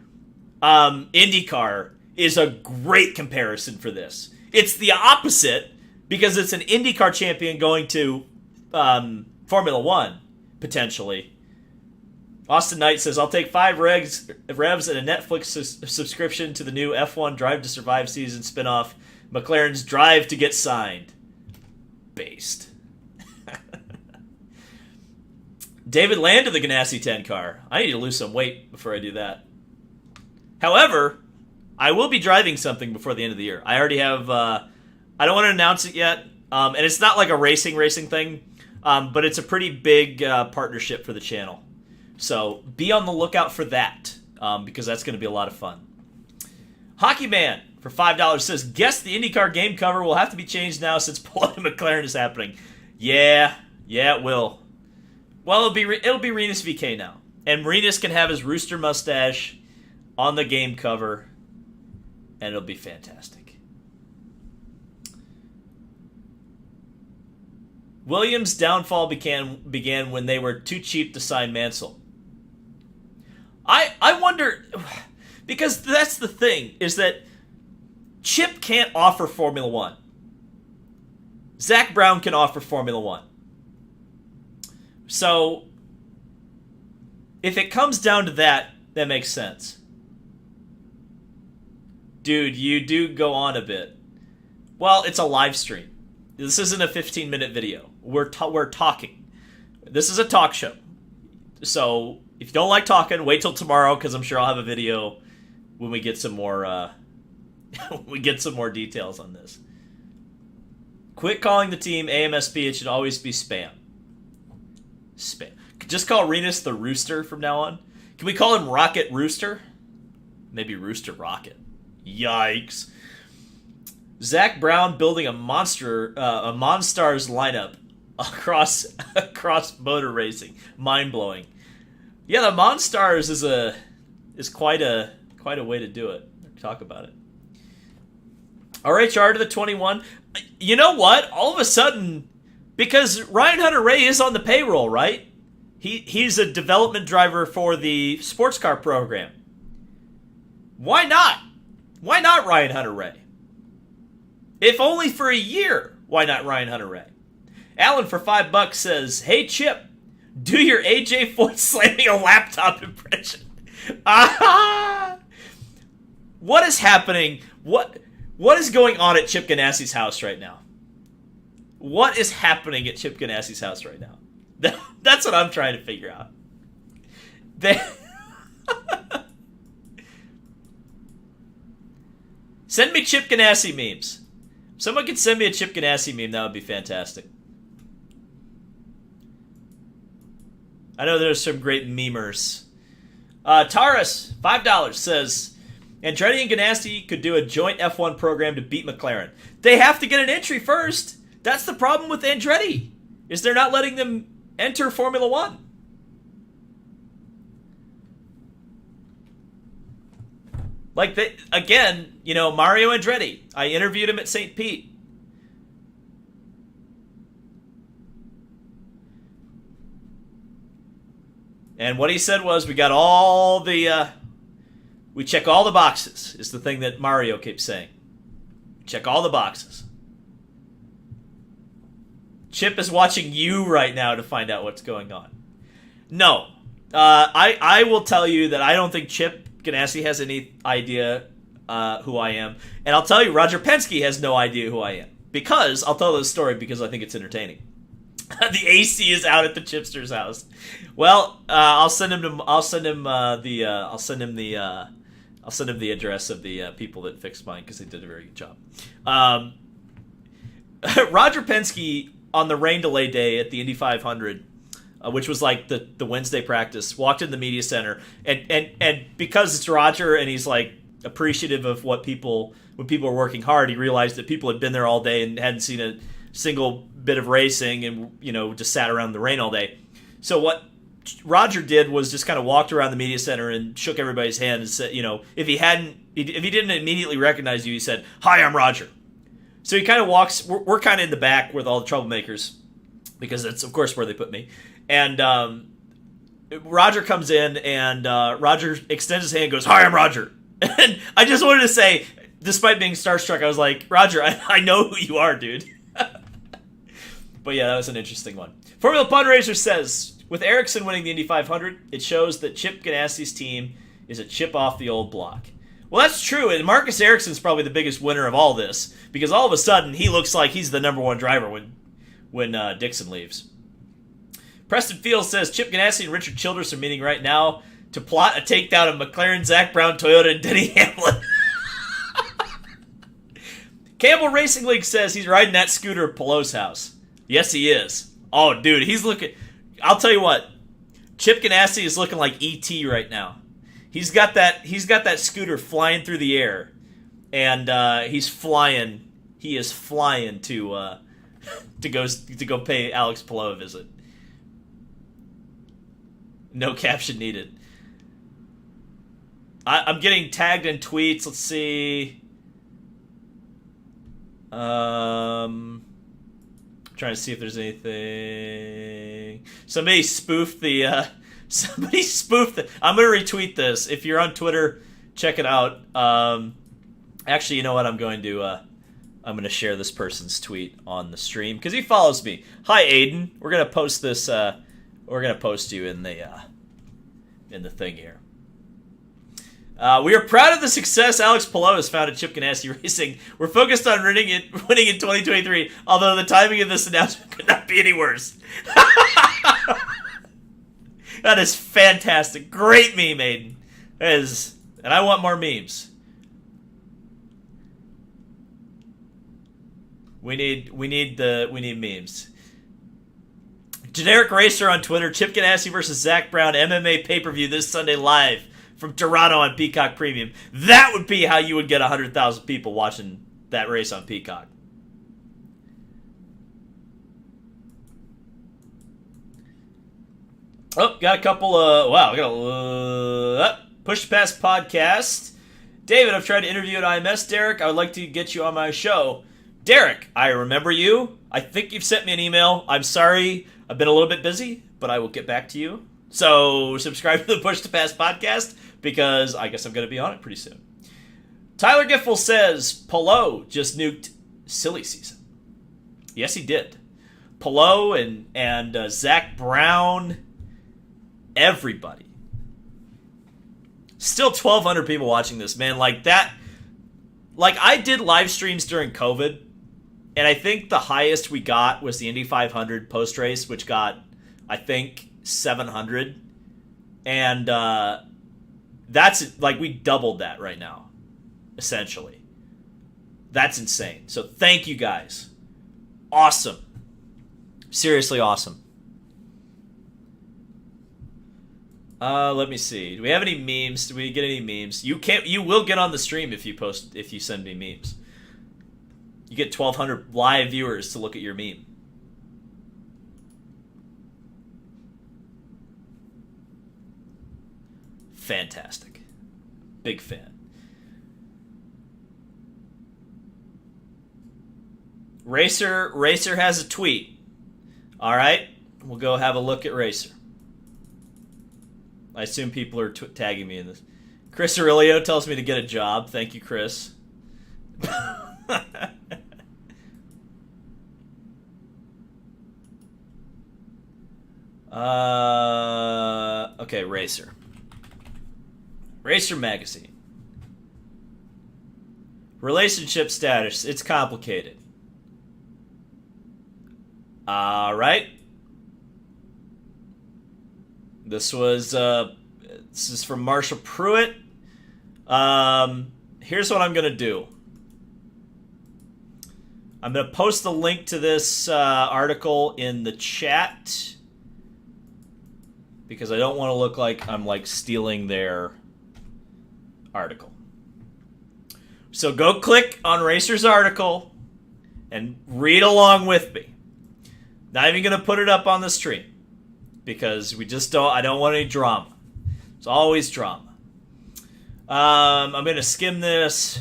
IndyCar is a great comparison for this. It's the opposite because it's an IndyCar champion going to Formula One, potentially. Austin Knight says, I'll take 5 revs and a Netflix subscription to the new F1 Drive to Survive season spinoff, McLaren's Drive to Get Signed. Based. David Land to the Ganassi 10 car. I need to lose some weight before I do that. However, I will be driving something before the end of the year. I already have, I don't want to announce it yet, and it's not like a racing thing, but it's a pretty big partnership for the channel. So be on the lookout for that, because that's going to be a lot of fun. Hockey Man for $5 says, guess the IndyCar game cover will have to be changed now since Paul and McLaren is happening. Yeah, it will. Well, it'll be Renus VK now. And Renus can have his rooster mustache on the game cover, and it'll be fantastic. Williams' downfall began when they were too cheap to sign Mansell. I wonder, because that's the thing, is that Chip can't offer Formula One. Zach Brown can offer Formula One. So, if it comes down to that makes sense. Dude, you do go on a bit. Well, it's a live stream. This isn't a 15-minute video. We're talking. This is a talk show. So, if you don't like talking, wait till tomorrow, because I'm sure I'll have a video when we get some more details on this. Quit calling the team AMSP. It should always be spam. Spam. Just call Renus the Rooster from now on. Can we call him Rocket Rooster? Maybe Rooster Rocket. Yikes. Zach Brown building a Monstars lineup across motor racing. Mind blowing. Yeah, the Monstars is quite a way to do it. Talk about it. RHR to the 21. You know what? All of a sudden, because Ryan Hunter-Reay is on the payroll, right? He's a development driver for the sports car program. Why not? Why not Ryan Hunter-Reay? If only for a year, why not Ryan Hunter-Reay? Alan for $5 says, hey Chip, do your AJ Foyt slamming a laptop impression. What is happening? What is going on at Chip Ganassi's house right now? What is happening at Chip Ganassi's house right now? That's what I'm trying to figure out. Send me Chip Ganassi memes. Someone could send me a Chip Ganassi meme. That would be fantastic. I know there's some great memers. Taurus, $5, says, Andretti and Ganassi could do a joint F1 program to beat McLaren. They have to get an entry first. That's the problem with Andretti, is they're not letting them enter Formula One. Like, again, Mario Andretti. I interviewed him at St. Pete. And what he said was, we check all the boxes, is the thing that Mario keeps saying. Check all the boxes. Chip is watching you right now to find out what's going on. No. I will tell you that I don't think Chip Ganassi has any idea who I am. And I'll tell you, Roger Penske has no idea who I am. I'll tell this story because I think it's entertaining. The AC is out at the Chipster's house. Well, I'll send him the address of the people that fixed mine because they did a very good job. Roger Penske on the rain delay day at the Indy 500, which was like the Wednesday practice, walked in the media center, and because it's Roger and he's like appreciative of when people are working hard, he realized that people had been there all day and hadn't seen a single bit of racing and just sat around in the rain all day. So what Roger did was just kind of walked around the media center and shook everybody's hand and said, if he didn't immediately recognize you, he said, "Hi, I'm Roger." So he kind of walks. We're kind of in the back with all the troublemakers because that's of course where they put me. And Roger comes in and Roger extends his hand and goes, "Hi, I'm Roger." And I just wanted to say, despite being starstruck, I was like, "Roger, I know who you are, dude." But yeah, that was an interesting one. Formula Pun Racer says, with Ericsson winning the Indy 500, it shows that Chip Ganassi's team is a chip off the old block. Well, that's true, and Marcus Ericsson's probably the biggest winner of all this, because all of a sudden he looks like he's the number one driver when Dixon leaves. Preston Fields says, Chip Ganassi and Richard Childress are meeting right now to plot a takedown of McLaren, Zach Brown, Toyota, and Denny Hamlin. Campbell Racing League says he's riding that scooter at Palou's house. Yes, he is. Oh, dude, he's looking... I'll tell you what. Chip Ganassi is looking like E.T. right now. He's got that scooter flying through the air. And he's flying. He is flying to go pay Alex Palou a visit. No caption needed. I'm getting tagged in tweets. Let's see. Trying to see if there's anything. Somebody spoofed the. I'm gonna retweet this. If you're on Twitter, check it out. Actually, you know what? I'm going to share this person's tweet on the stream because he follows me. Hi, Aiden. We're gonna post this. We're gonna post you in the thing here. We are proud of the success Alex Palou has found at Chip Ganassi Racing. We're focused on winning in 2023, although the timing of this announcement could not be any worse. That is fantastic. Great meme, Aiden. And I want more memes. We need memes. Generic Racer on Twitter, Chip Ganassi versus Zach Brown MMA pay-per-view this Sunday live from Toronto on Peacock Premium. That would be how you would get 100,000 people watching that race on Peacock. Oh, got a couple Push Pass Podcast. David, I've tried to interview at IMS. Derek, I would like to get you on my show. Derek, I remember you. I think you've sent me an email. I'm sorry, I've been a little bit busy, but I will get back to you. So subscribe to the Push to Pass podcast because I guess I'm going to be on it pretty soon. Tyler Giffel says, Palou just nuked silly season. Yes, he did. Palou and Zach Brown, everybody. Still 1,200 people watching this, man. Like that. Like I did live streams during COVID, and I think the highest we got was the Indy 500 post race, which got, I think, 700, and that's like we doubled that right now, essentially. That's insane. So thank you guys. Awesome. Seriously awesome. Let me see. Do we have any memes? Do we get any memes? You will get on the stream if you send me memes. You get 1,200 live viewers to look at your meme. Fantastic. Big fan. Racer has a tweet. All right, we'll go have a look at Racer. I assume people are tagging me in this. Chris Aurelio tells me to get a job. Thank you, Chris. Okay, Racer. Racer Magazine. Relationship status. It's complicated. All right. This is from Marshall Pruitt. Here's what I'm going to do. I'm going to post the link to this article in the chat because I don't want to look like I'm like stealing their article. So go click on Racer's article and read along with me. Not even going to put it up on the stream because I don't want any drama. It's always drama. I'm going to skim this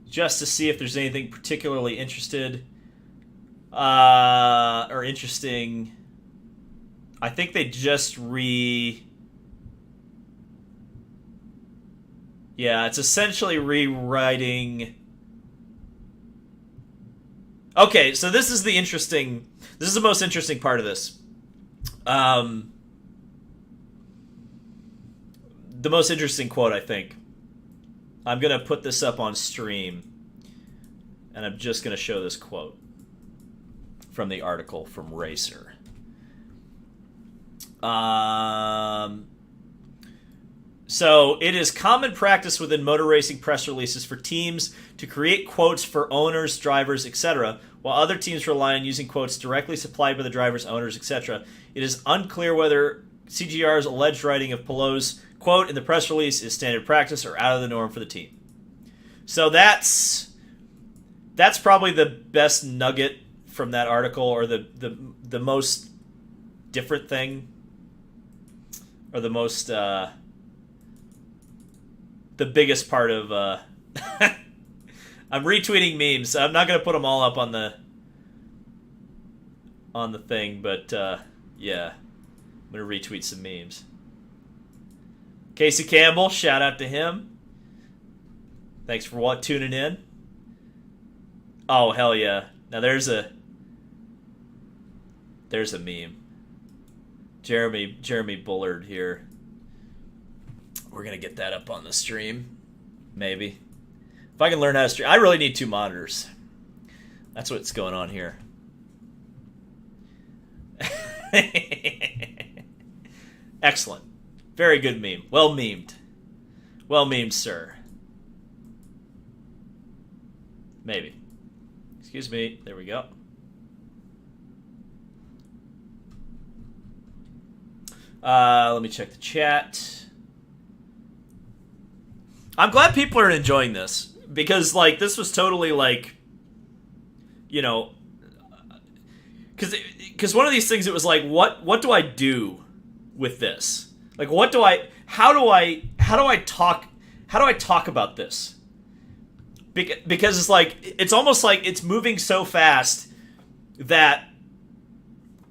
just to see if there's anything particularly interesting. I think they just Yeah, it's essentially rewriting. Okay, so this is the most interesting part of this. The most interesting quote, I think. I'm going to put this up on stream, and I'm just going to show this quote from the article from Racer. So, it is common practice within motor racing press releases for teams to create quotes for owners, drivers, etc., while other teams rely on using quotes directly supplied by the drivers, owners, etc. It is unclear whether CGR's alleged writing of Palou's quote in the press release is standard practice or out of the norm for the team. So that's probably the best nugget from that article, or the most different thing, or the most the biggest part of I'm retweeting memes. I'm not going to put them all up on the thing, but yeah, I'm going to retweet some memes. Casey Campbell, shout out to him. Thanks for tuning in. Oh, hell yeah. Now there's a meme. Jeremy Bullard here. We're going to get that up on the stream. Maybe. If I can learn how to stream. I really need 2 monitors. That's what's going on here. Excellent. Very good meme. Well memed. Well memed, sir. Maybe. Excuse me. There we go. Let me check the chat. I'm glad people are enjoying this, because like this was totally like, you know, because one of these things, it was like, what do I do with this? Like, how do I talk about this? Because it's like, it's almost like it's moving so fast that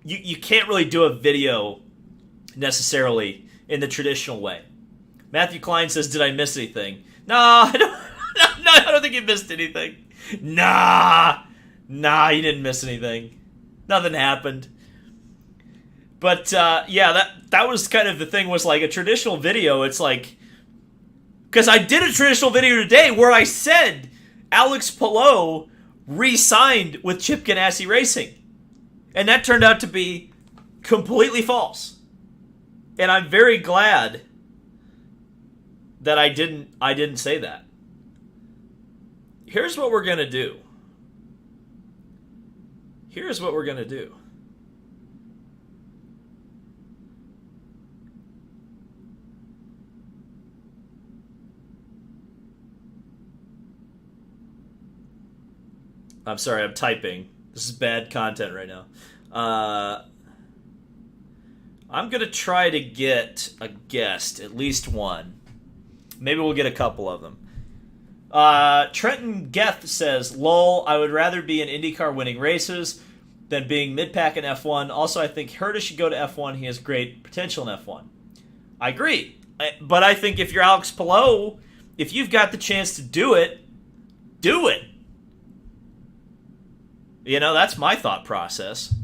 you can't really do a video necessarily in the traditional way. Matthew Klein says, "Did I miss anything?" No, I don't think you missed anything. Nah, you didn't miss anything. Nothing happened. But yeah, that was kind of the thing, was like a traditional video. It's like, because I did a traditional video today where I said Alex Palou re-signed with Chip Ganassi Racing, and that turned out to be completely false. And I'm very glad that I didn't say that. Here's what we're going to do. Here's what we're going to do. I'm sorry, I'm typing. This is bad content right now. I'm going to try to get a guest, at least one. Maybe we'll get a couple of them. Trenton Geth says, lol, I would rather be in IndyCar winning races than being mid-pack in F1. Also, I think Herta should go to F1. He has great potential in F1. I agree. But I think if you're Alex Palou, if you've got the chance to do it, do it. You know, that's my thought process.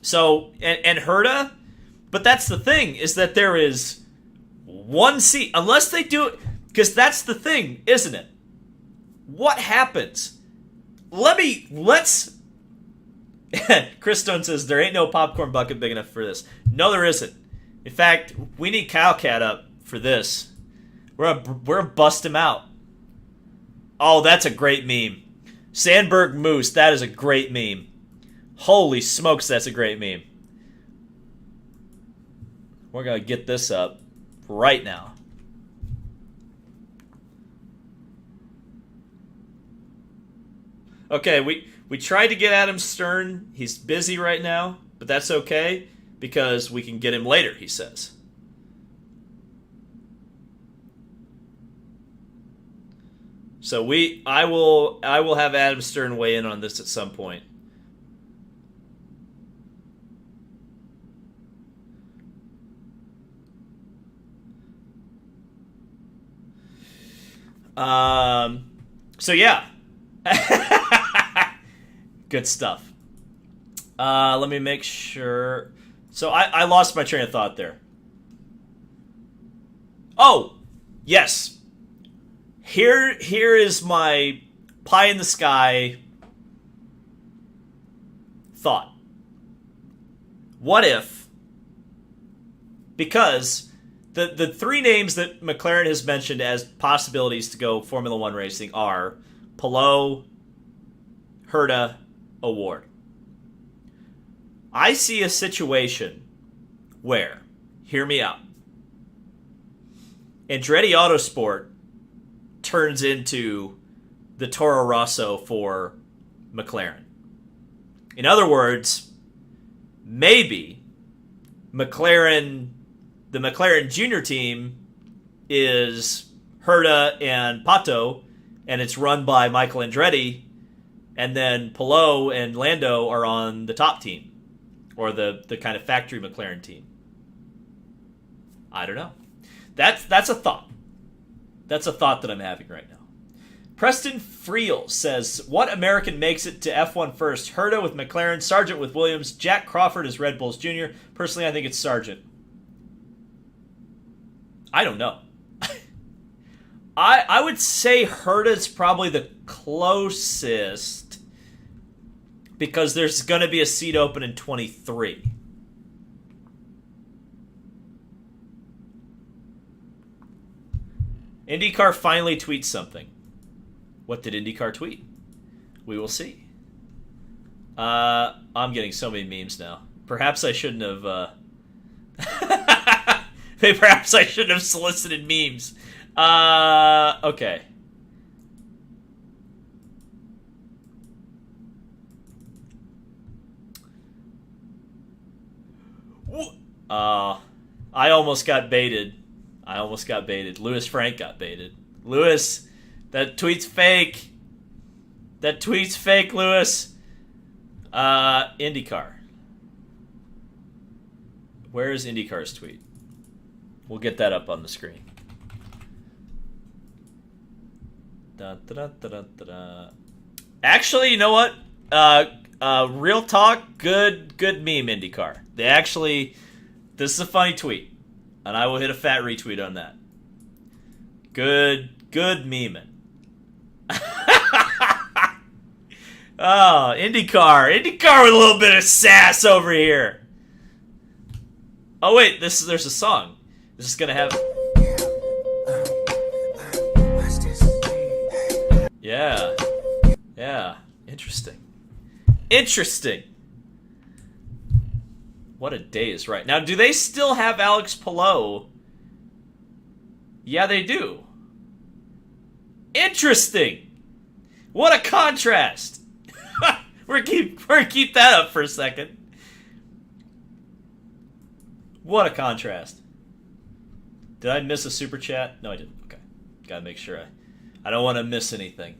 So, and Herta, but that's the thing, is that there is one seat, unless they do it, because that's the thing, isn't it? What happens? Let's, Chris Stone says, there ain't no popcorn bucket big enough for this. No, there isn't. In fact, we need Kyle Cat up for this. We're gonna bust him out. Oh, that's a great meme. Sandberg Moose, that is a great meme. Holy smokes, that's a great meme. We're going to get this up right now. Okay, we tried to get Adam Stern. He's busy right now, but that's okay because we can get him later, he says. So I will have Adam Stern weigh in on this at some point. So yeah. Good stuff. Let me make sure. So I lost my train of thought there. Oh, yes. Here is my pie in the sky thought. What if, because the three names that McLaren has mentioned as possibilities to go Formula One racing are Palou, Herta, Award. I see a situation where, hear me out, Andretti Autosport turns into the Toro Rosso for McLaren. In other words, maybe the McLaren Junior team is Herta and Pato, and it's run by Michael Andretti, and then Palou and Lando are on the top team, or the kind of factory McLaren team. I don't know. That's a thought. That's a thought that I'm having right now. Preston Friel says, what American makes it to F1 first? Herta with McLaren, Sargent with Williams, Jack Crawford is Red Bull's junior. Personally, I think it's Sargent. I don't know. I would say Herta's probably the closest because there's going to be a seat open in 23. IndyCar finally tweets something. What did IndyCar tweet? We will see. I'm getting so many memes now. Perhaps I shouldn't have... Perhaps I shouldn't have solicited memes. Okay. I almost got baited. Lewis Frank got baited. Lewis, that tweet's fake. Lewis. IndyCar. Where is IndyCar's tweet? We'll get that up on the screen. Actually, you know what? Real talk, good meme, IndyCar. This is a funny tweet, and I will hit a fat retweet on that. Good memeing. Oh, IndyCar with a little bit of sass over here. Oh wait, there's a song. This is gonna have. Interesting. What a day is right. Now, do they still have Alex Palou? Yeah, they do. Interesting. What a contrast. We're gonna keep that up for a second. What a contrast. Did I miss a super chat? No, I didn't. Okay. Gotta make sure I don't want to miss anything.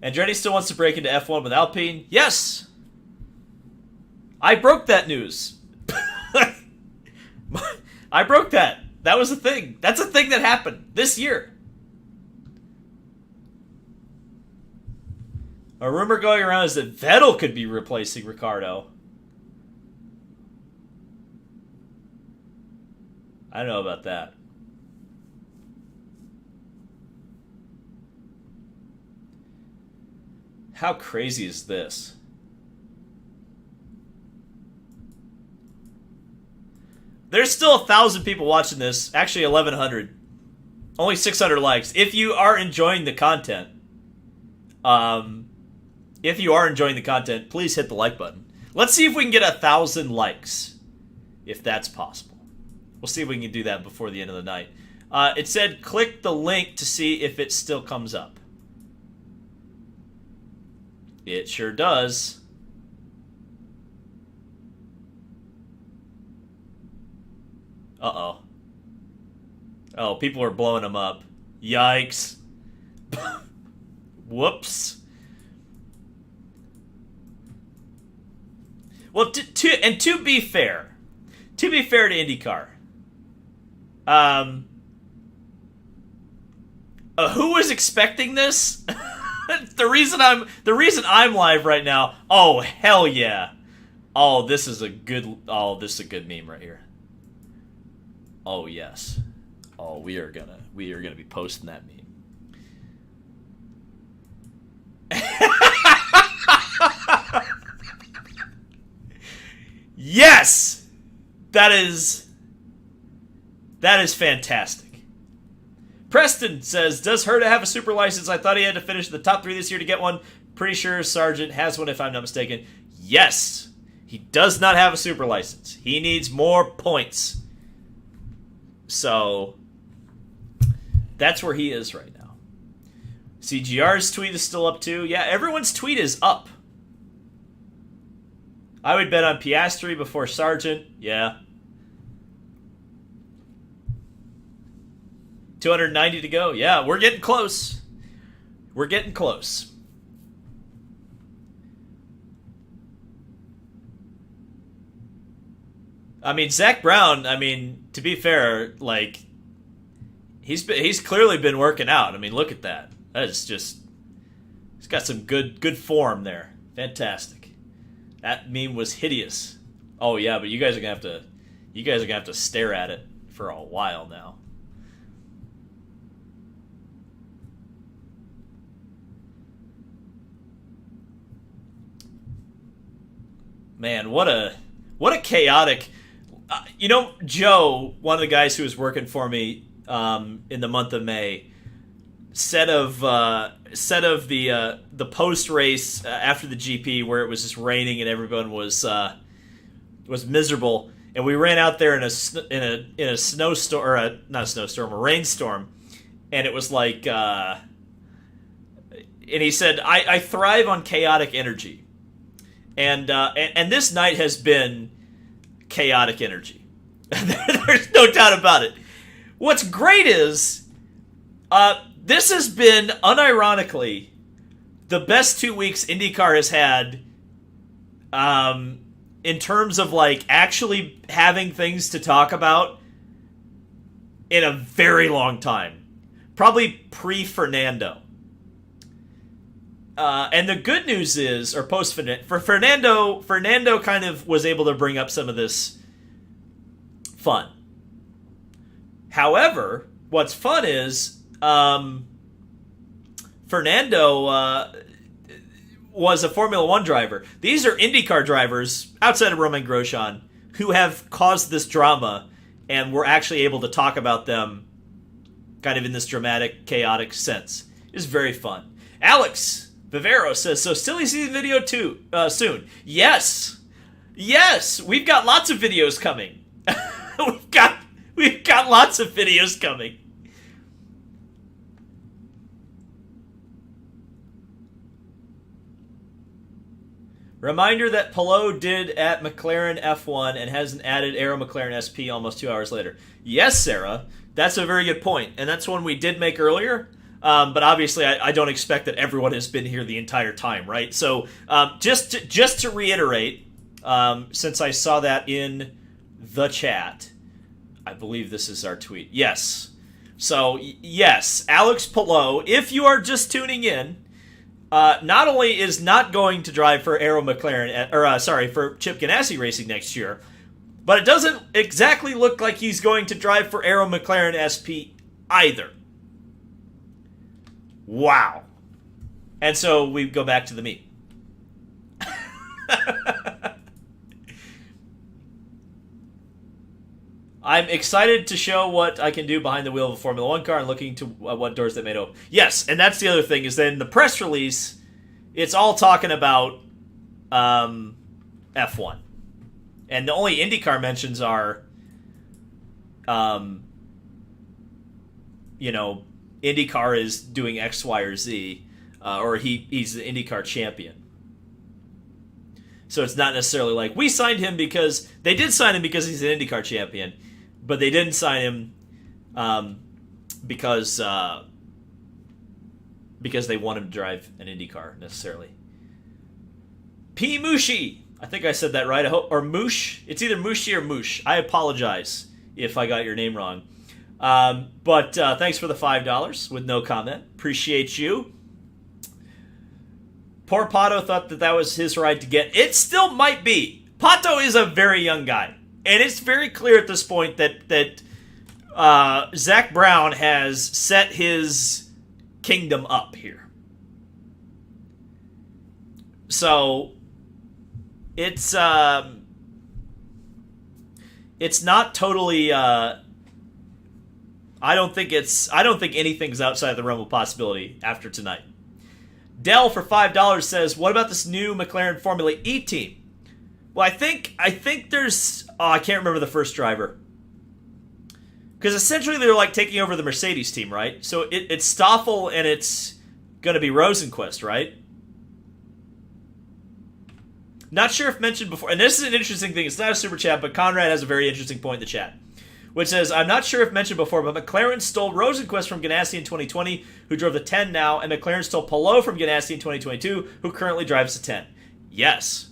Andretti still wants to break into F1 with Alpine. Yes! I broke that news. I broke that. That was a thing. That's a thing that happened this year. A rumor going around is that Vettel could be replacing Ricciardo. I don't know about that. How crazy is this? There's still 1,000 people watching this. Actually, 1,100. Only 600 likes. If you are enjoying the content, please hit the like button. Let's see if we can get 1,000 likes, if that's possible. We'll see if we can do that before the end of the night. It said click the link to see if it still comes up. It sure does. Uh-oh. Oh, people are blowing them up. Yikes. Whoops. Well, to be fair to IndyCar, who was expecting this? The reason I'm live right now. Oh, hell yeah. Oh, this is a good meme right here. Oh, yes. Oh, we are gonna be posting that meme. Yes! That is fantastic. Preston says, does Herta have a super license? I thought he had to finish the top 3 this year to get one. Pretty sure Sargent has one if I'm not mistaken. Yes! He does not have a super license. He needs more points. So, that's where he is right now. CGR's tweet is still up too. Yeah, everyone's tweet is up. I would bet on Piastri before Sargent. Yeah. 290 to go. Yeah, we're getting close. We're getting close. I mean, Zach Brown, to be fair, like, he's clearly been working out. I mean, look at that. That is just, he's got some good form there. Fantastic. That meme was hideous. Oh yeah, but you guys are gonna have to stare at it for a while now. Man, what a chaotic. Joe, one of the guys who was working for me in the month of May, said of the post race after the GP where it was just raining and everyone was miserable, and we ran out there in a snowstorm, or not a snowstorm, a rainstorm, and it was like, and he said, I thrive on chaotic energy, and this night has been chaotic energy. There's no doubt about it. What's great is, this has been, unironically, the best 2 weeks IndyCar has had, in terms of, like, actually having things to talk about in a very long time. Probably pre-Fernando. And the good news is, or post-Fernando, for Fernando kind of was able to bring up some of this fun. However, what's fun is, Fernando was a Formula One driver. These are IndyCar drivers, outside of Romain Grosjean, who have caused this drama, and we're actually able to talk about them kind of in this dramatic, chaotic sense. It's very fun. Alex Vivero says, so silly season video too soon. Yes. Yes, we've got lots of videos coming. we've got lots of videos coming. Reminder that Palou did at McLaren F1 and hasn't added Aero McLaren SP almost 2 hours later. Yes, Sarah, that's a very good point, and that's one we did make earlier. But obviously, I don't expect that everyone has been here the entire time, right? So just to reiterate, since I saw that in the chat, I believe this is our tweet. Yes. So yes, Alex Palou, if you are just tuning in, not only is not going to drive for Aero McLaren, for Chip Ganassi Racing next year, but it doesn't exactly look like he's going to drive for Aero McLaren SP either. Wow. And so we go back to the meet. I'm excited to show what I can do behind the wheel of a Formula One car and looking to what doors that may open. Yes, and that's the other thing, is that in the press release, it's all talking about F1. And the only IndyCar mentions are, IndyCar is doing X, Y, or Z, or he's the IndyCar champion. So it's not necessarily like, we signed him because... They did sign him because he's an IndyCar champion, but they didn't sign him because they want him to drive an IndyCar, necessarily. P. Mushi. I think I said that right. I hope, or Moosh. It's either Mushi or Moosh. I apologize if I got your name wrong. But thanks for the $5 with no comment. Appreciate you. Poor Pato thought that was his ride to get. It still might be. Pato is a very young guy. And it's very clear at this point that Zach Brown has set his kingdom up here. So it's not totally. I don't think anything's outside the realm of possibility after tonight. Dell for $5 says, "What about this new McLaren Formula E team?" Well, I think there's... Oh, I can't remember the first driver. Because essentially they're like taking over the Mercedes team, right? So it's Stoffel and it's going to be Rosenquist, right? Not sure if mentioned before. And this is an interesting thing. It's not a super chat, but Conrad has a very interesting point in the chat. Which says, I'm not sure if mentioned before, but McLaren stole Rosenquist from Ganassi in 2020, who drove the 10 now, and McLaren stole Palou from Ganassi in 2022, who currently drives the 10. Yes.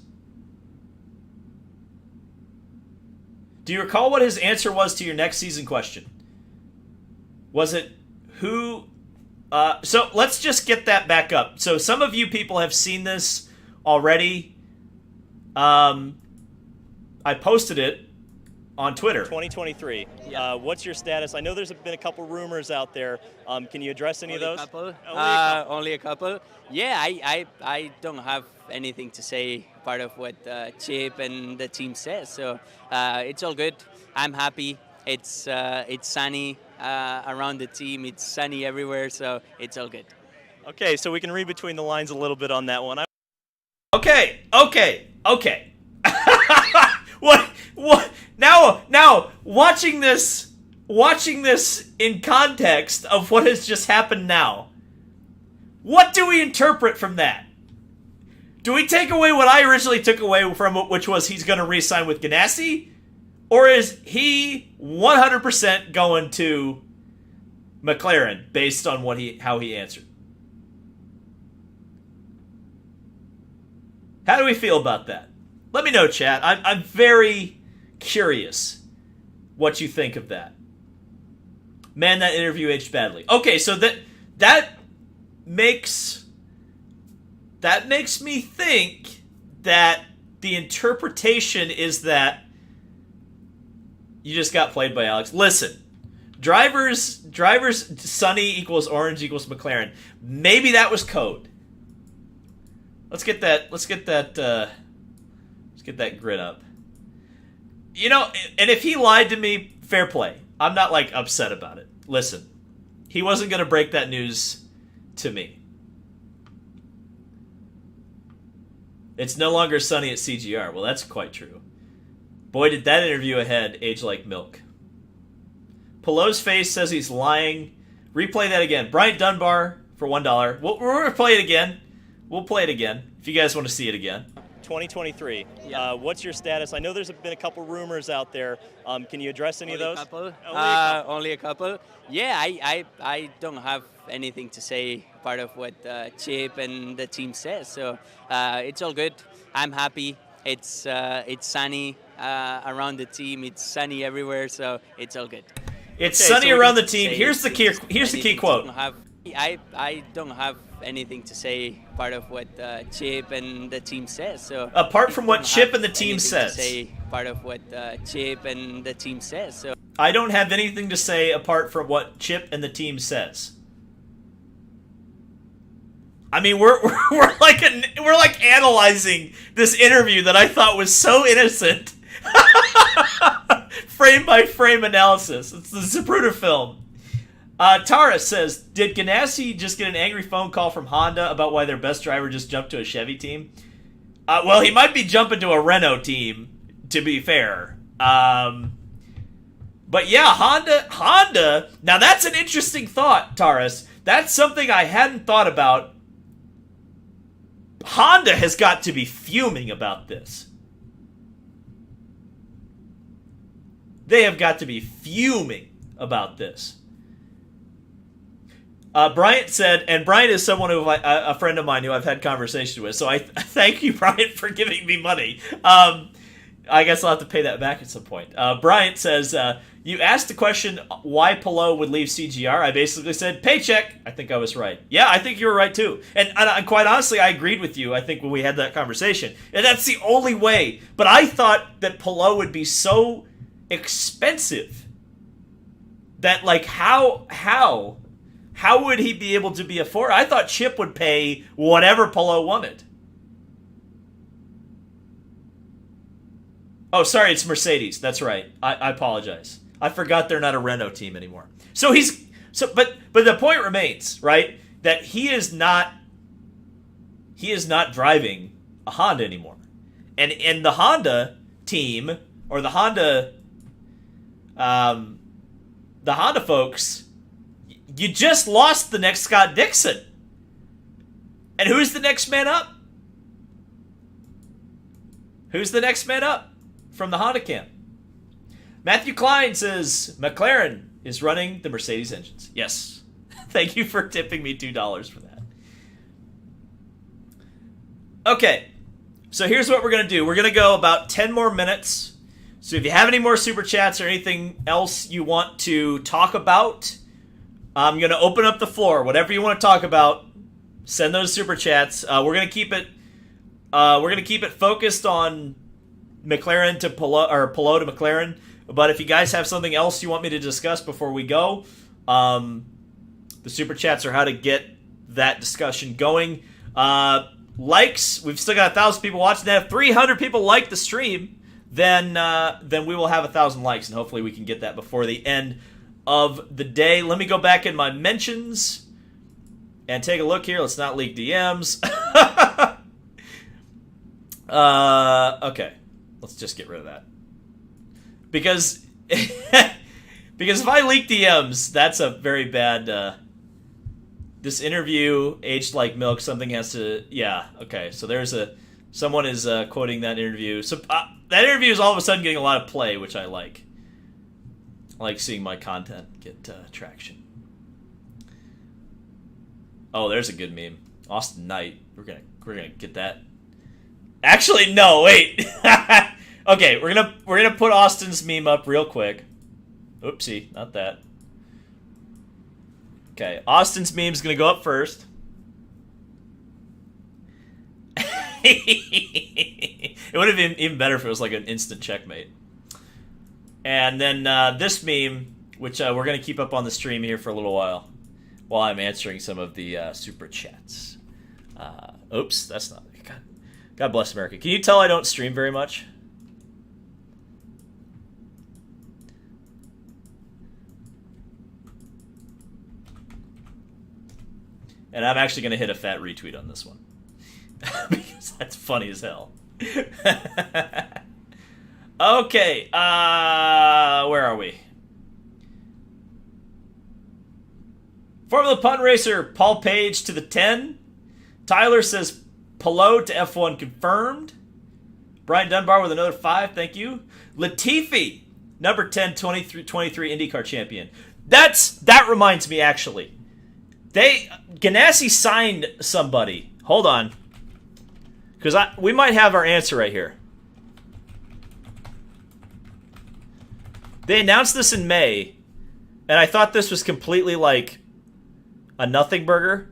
Do you recall what his answer was to your next season question? Was it who... so let's just get that back up. So some of you people have seen this already. I posted it on Twitter. 2023. Yeah. What's your status? I know there's been a couple rumors out there. Can you address any of those? Only a couple. Yeah, I don't have anything to say part of what Chip and the team says. So it's all good. I'm happy. It's sunny around the team. It's sunny everywhere. So it's all good. Okay, so we can read between the lines a little bit on that one. Okay. What? Now, watching this in context of what has just happened now, what do we interpret from that? Do we take away what I originally took away from it, which was he's going to re-sign with Ganassi? Or is he 100% going to McLaren based on how he answered? How do we feel about that? Let me know, chat. I'm very curious what you think of that. Man, that interview aged badly. Okay, so that makes me think that the interpretation is that you just got played by Alex. Listen, drivers sunny equals orange equals McLaren. Maybe that was code. Let's get that grid up. You know, and if he lied to me, fair play. I'm not, like, upset about it. Listen, he wasn't going to break that news to me. It's no longer sunny at CGR. Well, that's quite true. Boy, did that interview ahead age like milk. Palou's face says he's lying. Replay that again. Bryant Dunbar for $1. We'll play it again. We'll play it again if you guys want to see it again. 2023. Yeah. What's your status? I know there's been a couple rumors out there. Can you address any of those? Only a couple. Yeah, I don't have anything to say part of what Chip and the team says. So it's all good. I'm happy. It's sunny around the team. It's sunny everywhere. So it's all good. It's sunny around the team. Here's the key quote. I don't have anything to say part of what Chip and the team says. So apart from what Chip and the team says. Part of what Chip and the team says. So I don't have anything to say apart from what Chip and the team says. I mean, we're like analyzing this interview that I thought was so innocent. Frame by frame analysis. It's the Zapruder film. Tara says, did Ganassi just get an angry phone call from Honda about why their best driver just jumped to a Chevy team? Well, he might be jumping to a Renault team, to be fair. But yeah, Honda. Now that's an interesting thought, Taurus. That's something I hadn't thought about. Honda has got to be fuming about this. They have got to be fuming about this. Bryant said, and Bryant is someone who a friend of mine who I've had conversations with, so I thank you, Bryant, for giving me money. I guess I'll have to pay that back at some point. Bryant says, you asked the question why Palou would leave CGR. I basically said, paycheck. I think I was right. Yeah, I think you were right, too. And quite honestly, I agreed with you, I think, when we had that conversation. And that's the only way. But I thought that Palou would be so expensive that, like, how would he be able to be afforded? I thought Chip would pay whatever Palou wanted. Oh, sorry, it's Mercedes. That's right. I apologize. I forgot they're not a Renault team anymore. But the point remains, right? That he is not driving a Honda anymore. And the Honda team, or the Honda folks, you just lost the next Scott Dixon. And who's the next man up? Who's the next man up from the Honda camp? Matthew Klein says, McLaren is running the Mercedes engines. Yes. Thank you for tipping me $2 for that. Okay. So here's what we're going to do. We're going to go about 10 more minutes. So if you have any more super chats or anything else you want to talk about, I'm going to open up the floor. Whatever you want to talk about, send those super chats. We're going to keep it focused on McLaren to Palou, or Palou to McLaren. But if you guys have something else you want me to discuss before we go, the super chats are how to get that discussion going. Likes, we've still got 1,000 people watching that. If 300 people like the stream, then we will have 1,000 likes, and hopefully we can get that before the end of the day. Let me go back in my mentions and take a look here. Let's not leak DMs. Okay, let's just get rid of that, because if I leak DMs, that's a very bad. This interview aged like milk. Something has to. Yeah. Okay. So someone is quoting that interview. So that interview is all of a sudden getting a lot of play, which I like. I like seeing my content get traction. Oh, there's a good meme. Austin Knight. We're gonna get that. Actually, no. Wait. Okay, we're gonna put Austin's meme up real quick. Oopsie, not that. Okay, Austin's meme's gonna go up first. It would have been even better if it was like an instant checkmate. And then this meme, which we're going to keep up on the stream here for a little while I'm answering some of the super chats. Oops, that's not... God bless America. Can you tell I don't stream very much? And I'm actually going to hit a fat retweet on this one. Because that's funny as hell. Okay, where are we? Formula Punt Racer, Paul Page to the 10. Tyler says Palou to F1 confirmed. Brian Dunbar with another 5, thank you. Latifi, number 10, 23 IndyCar champion. That reminds me, actually. Ganassi signed somebody. Hold on. Because we might have our answer right here. They announced this in May, and I thought this was completely like a nothing burger.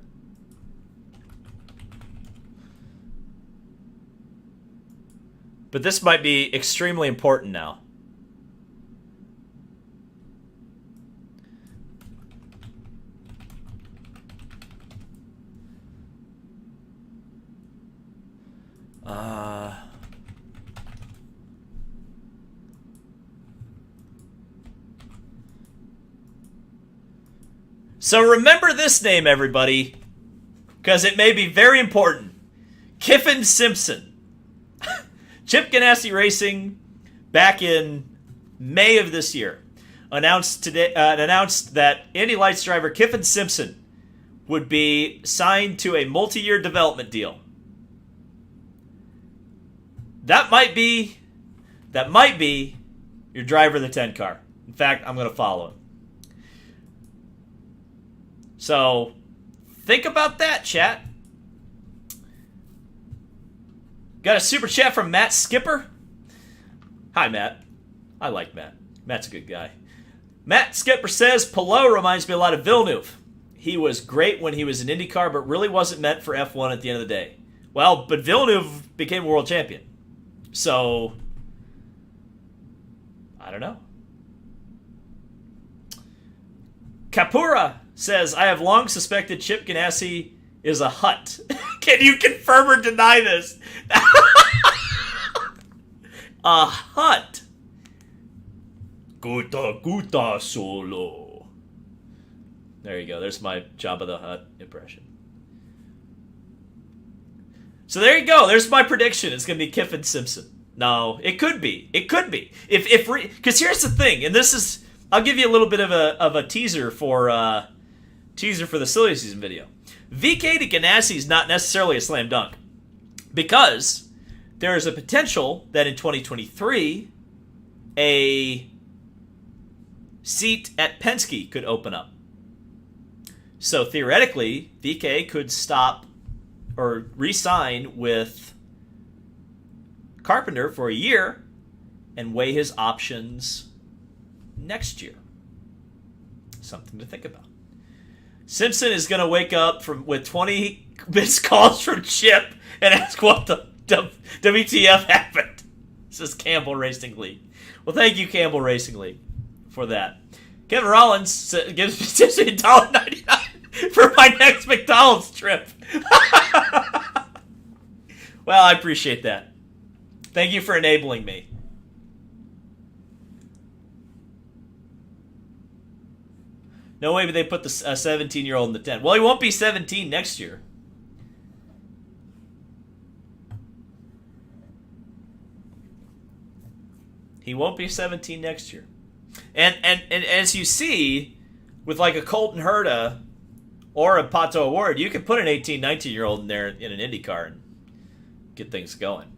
But this might be extremely important now. So remember this name, everybody, because it may be very important. Kyffin Simpson. Chip Ganassi Racing, back in May of this year, announced that Indy Lights driver Kyffin Simpson would be signed to a multi-year development deal. That might be your driver of the 10 car. In fact, I'm going to follow him. So, think about that, chat. Got a super chat from Matt Skipper. Hi, Matt. I like Matt. Matt's a good guy. Matt Skipper says, Palou reminds me a lot of Villeneuve. He was great when he was in IndyCar, but really wasn't meant for F1 at the end of the day. Well, but Villeneuve became a world champion. So, I don't know. Kapura says, I have long suspected Chip Ganassi is a hut. Can you confirm or deny this? A hut. Guta solo. There you go. There's my Jabba the Hutt impression. So there you go. There's my prediction. It's going to be Kyffin Simpson. No, it could be. It could be. Because here's the thing, and this is, I'll give you a little bit of a teaser for the silly season video. VK to Ganassi is not necessarily a slam dunk, because there is a potential that in 2023 a seat at Penske could open up. So theoretically, VK could stop or re-sign with Carpenter for a year and weigh his options next year. Something to think about. Simpson is going to wake up with 20 missed calls from Chip and ask what the WTF happened. This is Campbell Racing League. Well, thank you, Campbell Racing League, for that. Kevin Rollins gives me $1.99 for my next McDonald's trip. Well, I appreciate that. Thank you for enabling me. No way would they put the 17-year-old in the 10. Well, he won't be 17 next year. He won't be 17 next year. And as you see, with like a Colton Herta or a Pato Award, you can put an 18, 19-year-old in there in an IndyCar and get things going.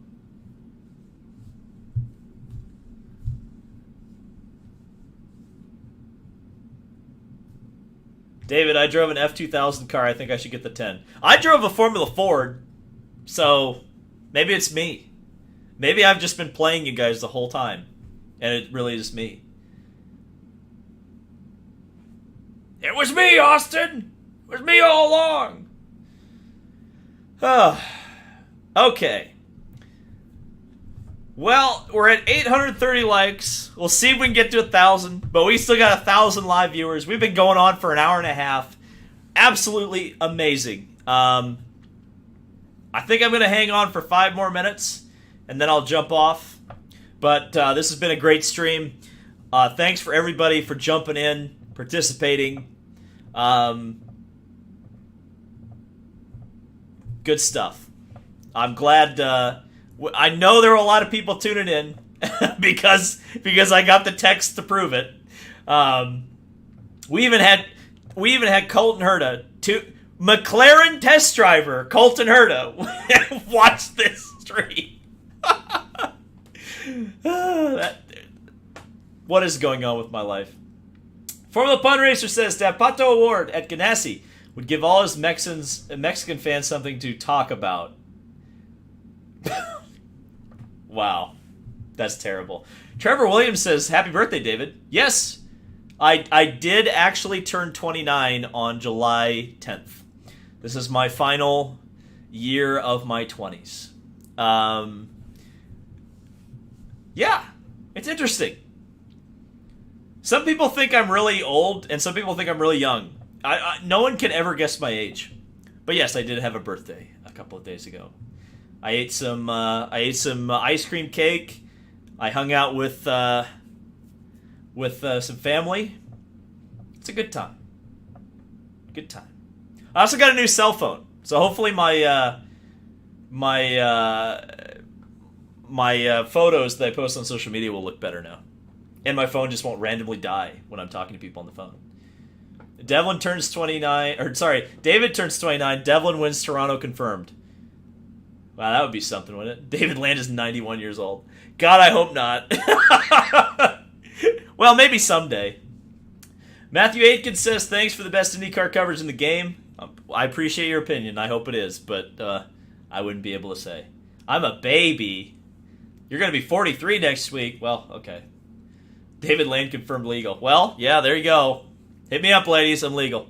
David, I drove an F2000 car. I think I should get the 10. I drove a Formula Ford, so maybe it's me. Maybe I've just been playing you guys the whole time, and it really is me. It was me, Austin! It was me all along! Okay. Well, we're at 830 likes. We'll see if we can get to 1,000, but we still got 1,000 live viewers. We've been going on for an hour and a half. Absolutely amazing. I think I'm going to hang on for 5 more minutes, and then I'll jump off. But this has been a great stream. Thanks for everybody for jumping in, participating. Good stuff. I'm glad. I know there were a lot of people tuning in because I got the text to prove it. We even had Colton Herta, McLaren test driver Colton Herta, watch this stream. What is going on with my life? Formula Pun Racer says to have Pato Award at Ganassi would give all his Mexican fans something to talk about. Wow. That's terrible. Trevor Williams says, happy birthday, David. Yes, I did actually turn 29 on July 10th. This is my final year of my 20s. Yeah, it's interesting. Some people think I'm really old, and some people think I'm really young. No one can ever guess my age. But yes, I did have a birthday a couple of days ago. I ate some ice cream cake. I hung out with some family. It's a good time. Good time. I also got a new cell phone, so hopefully my photos that I post on social media will look better now, and my phone just won't randomly die when I'm talking to people on the phone. Devlin turns 29, or sorry, David turns 29. Devlin wins Toronto confirmed. Wow, that would be something, wouldn't it? David Land is 91 years old. God, I hope not. Well, maybe someday. Matthew Aitken says, thanks for the best IndyCar coverage in the game. I appreciate your opinion. I hope it is, but I wouldn't be able to say. I'm a baby. You're going to be 43 next week. Well, okay. David Lane confirmed legal. Well, yeah, there you go. Hit me up, ladies. I'm legal.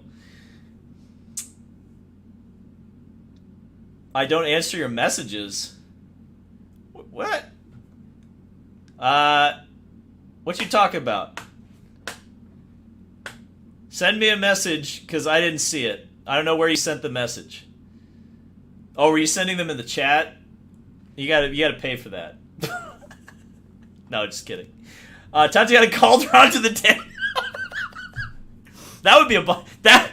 I don't answer your messages. What? What you talking about? Send me a message, because I didn't see it. I don't know where you sent the message. Oh, were you sending them in the chat? You gotta pay for that. No, just kidding. Tatiana Calderon to the 10. That would be that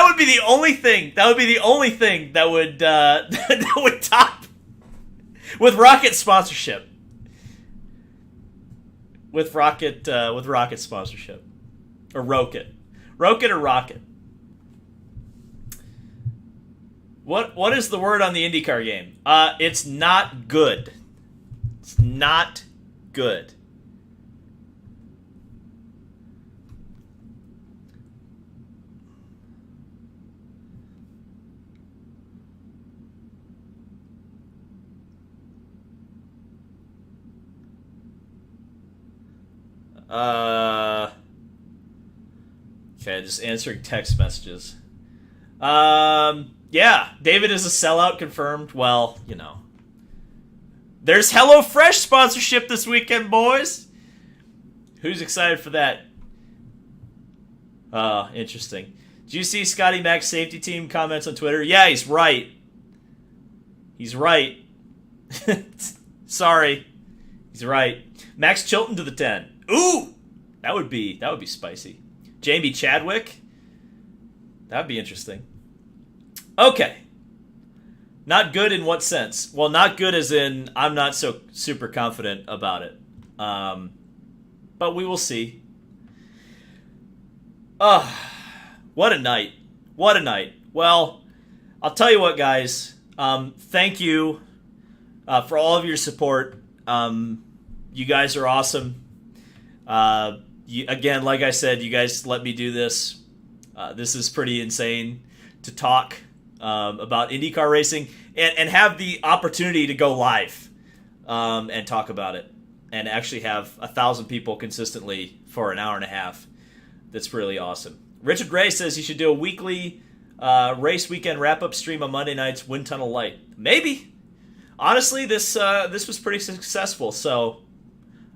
would be the only thing. That would be the only thing that would that would top with Rocket sponsorship. With Rocket sponsorship, or Rocket or Rocket. What is the word on the IndyCar game? It's not good. It's not good. Okay, just answering text messages. Yeah, David is a sellout confirmed. Well, you know. There's HelloFresh sponsorship this weekend, boys. Who's excited for that? Interesting. Did you see Scotty Mac's safety team comments on Twitter? Yeah, he's right. He's right. Sorry. He's right. Max Chilton to the 10. Ooh! That would be spicy. Jamie Chadwick. That would be interesting. Okay. Not good in what sense? Well, not good as in I'm not so super confident about it. But we will see. What a night. What a night. Well, I'll tell you what, guys. Thank you for all of your support. You guys are awesome. Again, like I said, you guys let me do this. This is pretty insane to talk about IndyCar racing and have the opportunity to go live and talk about it and actually have 1,000 people consistently for an hour and a half. That's really awesome. Richard Gray says you should do a weekly race weekend wrap-up stream on Monday nights, Wind Tunnel Light. Maybe. Honestly, this was pretty successful, so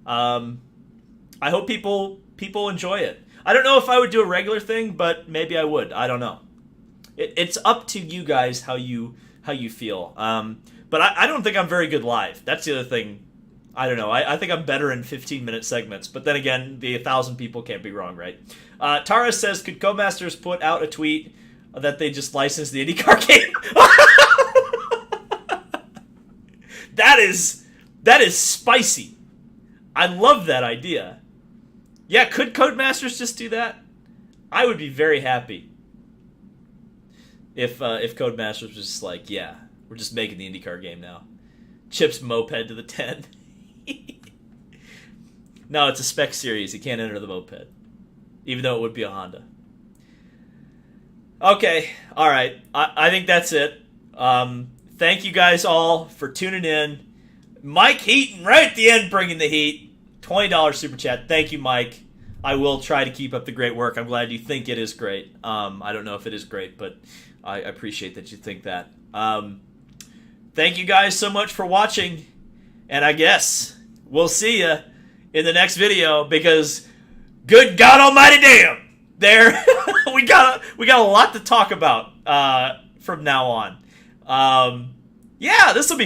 I hope people enjoy it. I don't know if I would do a regular thing, but maybe I would. I don't know. It's up to you guys how you feel. But I don't think I'm very good live. That's the other thing. I don't know. I think I'm better in 15-minute segments. But then again, the 1,000 people can't be wrong, right? Tara says, could Codemasters put out a tweet that they just licensed the IndyCar game? That is spicy. I love that idea. Yeah, could Codemasters just do that? I would be very happy if Codemasters was just like, yeah, we're just making the IndyCar game now. Chip's moped to the 10. No, it's a spec series. You can't enter the moped, even though it would be a Honda. Okay, all right. I think that's it. Thank you guys all for tuning in. Mike Heaton, right at the end, bringing the heat. $20 super chat. Thank you, Mike. I will try to keep up the great work. I'm glad you think it is great. I don't know if it is great, but I appreciate that you think that. Thank you guys so much for watching, and I guess we'll see you in the next video, because good God Almighty damn, there we got a lot to talk about from now on. Yeah, this will be